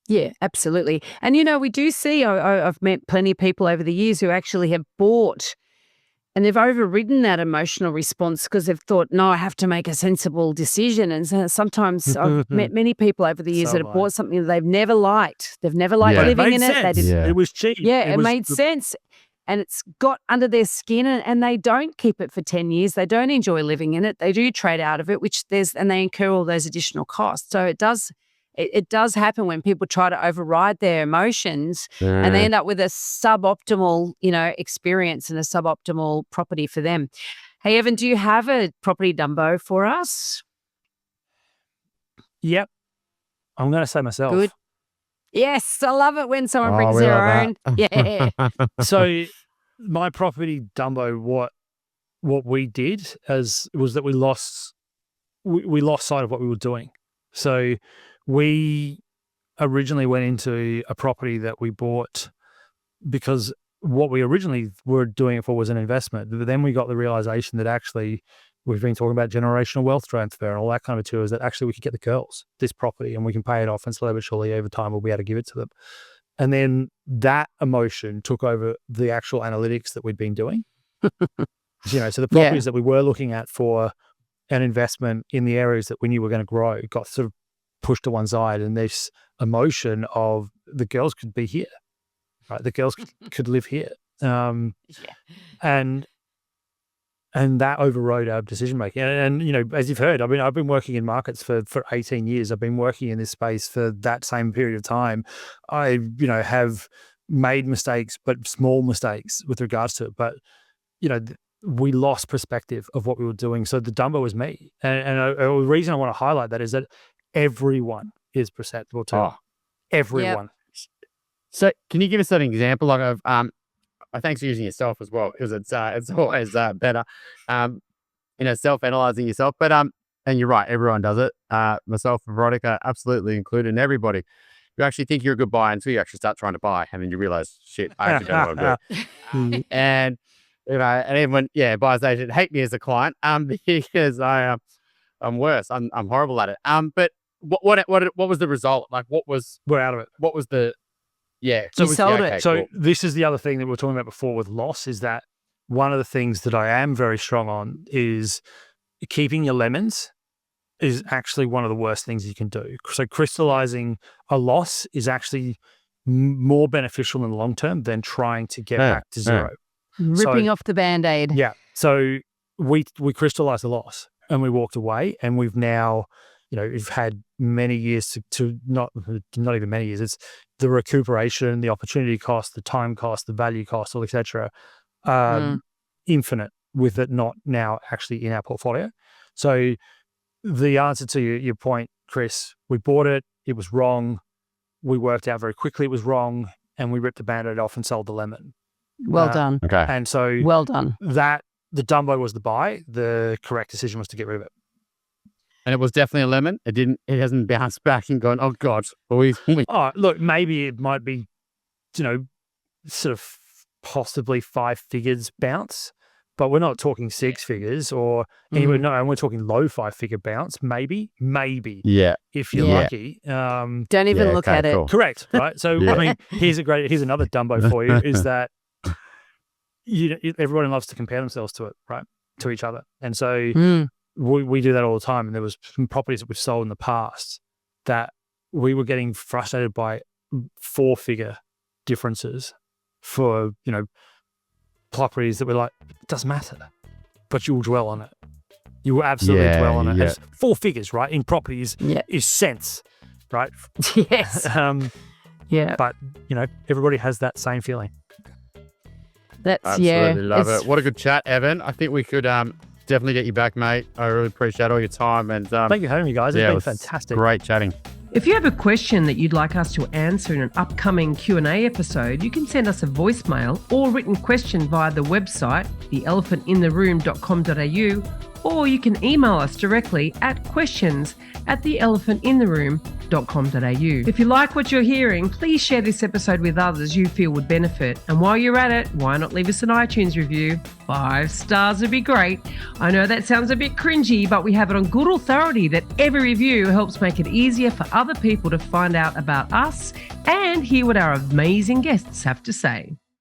Yeah, absolutely. And, we do see, I've met plenty of people over the years who actually have bought and they've overridden that emotional response because they've thought, no, I have to make a sensible decision. And so sometimes I've met many people over the years that have bought something that they've never liked. They've never liked living in it. It was cheap. Yeah, it made sense. And it's got under their skin, and they don't keep it for 10 years. They don't enjoy living in it. They do trade out of it, and they incur all those additional costs. So it does happen when people try to override their emotions and they end up with a suboptimal, experience and a suboptimal property for them. Hey, Evan, do you have a property dumbo for us? Yep. I'm going to say myself. Good. Yes, I love it when someone brings their own. Yeah. So my property dumbo, what we did was that we lost sight of what we were doing. So we originally went into a property that we bought because what we originally were doing it for was an investment. But then we got the realization that actually we've been talking about generational wealth transfer and all that kind of material, is that actually we could get the girls this property and we can pay it off, and slowly but surely over time we'll be able to give it to them. And then that emotion took over the actual analytics that we'd been doing. So the properties that we were looking at for an investment in the areas that we knew were going to grow got sort of pushed to one side, and this emotion of the girls could be here, right? The girls could live here. And that overrode our decision making. And as you've heard, I've been working in markets for 18 years. I've been working in this space for that same period of time. I have made mistakes, but small mistakes with regards to it. But we lost perspective of what we were doing. So the dumbo was me. And the reason I want to highlight that is that everyone is perceptible to it. Everyone. Yep. So can you give us an example of thanks for using yourself as well, because it's always better, self-analyzing yourself. But and you're right, everyone does it. Myself, Veronica, absolutely included, and everybody. You actually think you're a good buy until you actually start trying to buy, and then you realize, shit, I actually don't know what I'm doing. And and everyone, buyer's agent hate me as a client, because I'm worse. I'm horrible at it. But what was the result? Like, we're out of it. What was the So you sold it. So this is the other thing that we were talking about before with loss, is that one of the things that I am very strong on is keeping your lemons is actually one of the worst things you can do. So crystallizing a loss is actually more beneficial in the long term than trying to get back to zero. Ripping off the Band-Aid. Yeah. So we crystallized the loss and we walked away, and we've now, we've had many years to not even many years. It's the recuperation, the opportunity cost, the time cost, the value cost, all etc. Infinite with it not now actually in our portfolio. So the answer to your point, Chris, we bought it. It was wrong. We worked out very quickly it was wrong, and we ripped the Band-Aid off and sold the lemon. Well done. Okay. And so well done. That the dumbo was the buy. The correct decision was to get rid of it. And it was definitely a lemon. It hasn't bounced back and gone, oh God. Oh, look, maybe it might be, sort of possibly 5 figures bounce, but we're not talking 6 figures or anywhere. No, and we're talking low 5-figure bounce, maybe. Yeah. If you're lucky. Don't even look at cool. it. Correct. Right. So, I mean, here's another dumbo for you, is that everyone loves to compare themselves to it, right? To each other. And so we do that all the time. And there was some properties that we've sold in the past that we were getting frustrated by 4-figure differences for, properties that were like, it doesn't matter, but you'll dwell on it. You will absolutely dwell on it. It's 4 figures, right? In properties is cents, right? Yes. But, everybody has that same feeling. That's absolutely love it. What a good chat, Evan. I think we could definitely get you back, mate. I really appreciate all your time. And thank you for having me, guys. It's been fantastic. Great chatting. If you have a question that you'd like us to answer in an upcoming Q&A episode, you can send us a voicemail or written question via the website, theelephantintheroom.com.au, or you can email us directly at questions@theelephantintheroom.com.au. If you like what you're hearing, please share this episode with others you feel would benefit. And while you're at it, why not leave us an iTunes review? 5 stars would be great. I know that sounds a bit cringy, but we have it on good authority that every review helps make it easier for other people to find out about us and hear what our amazing guests have to say.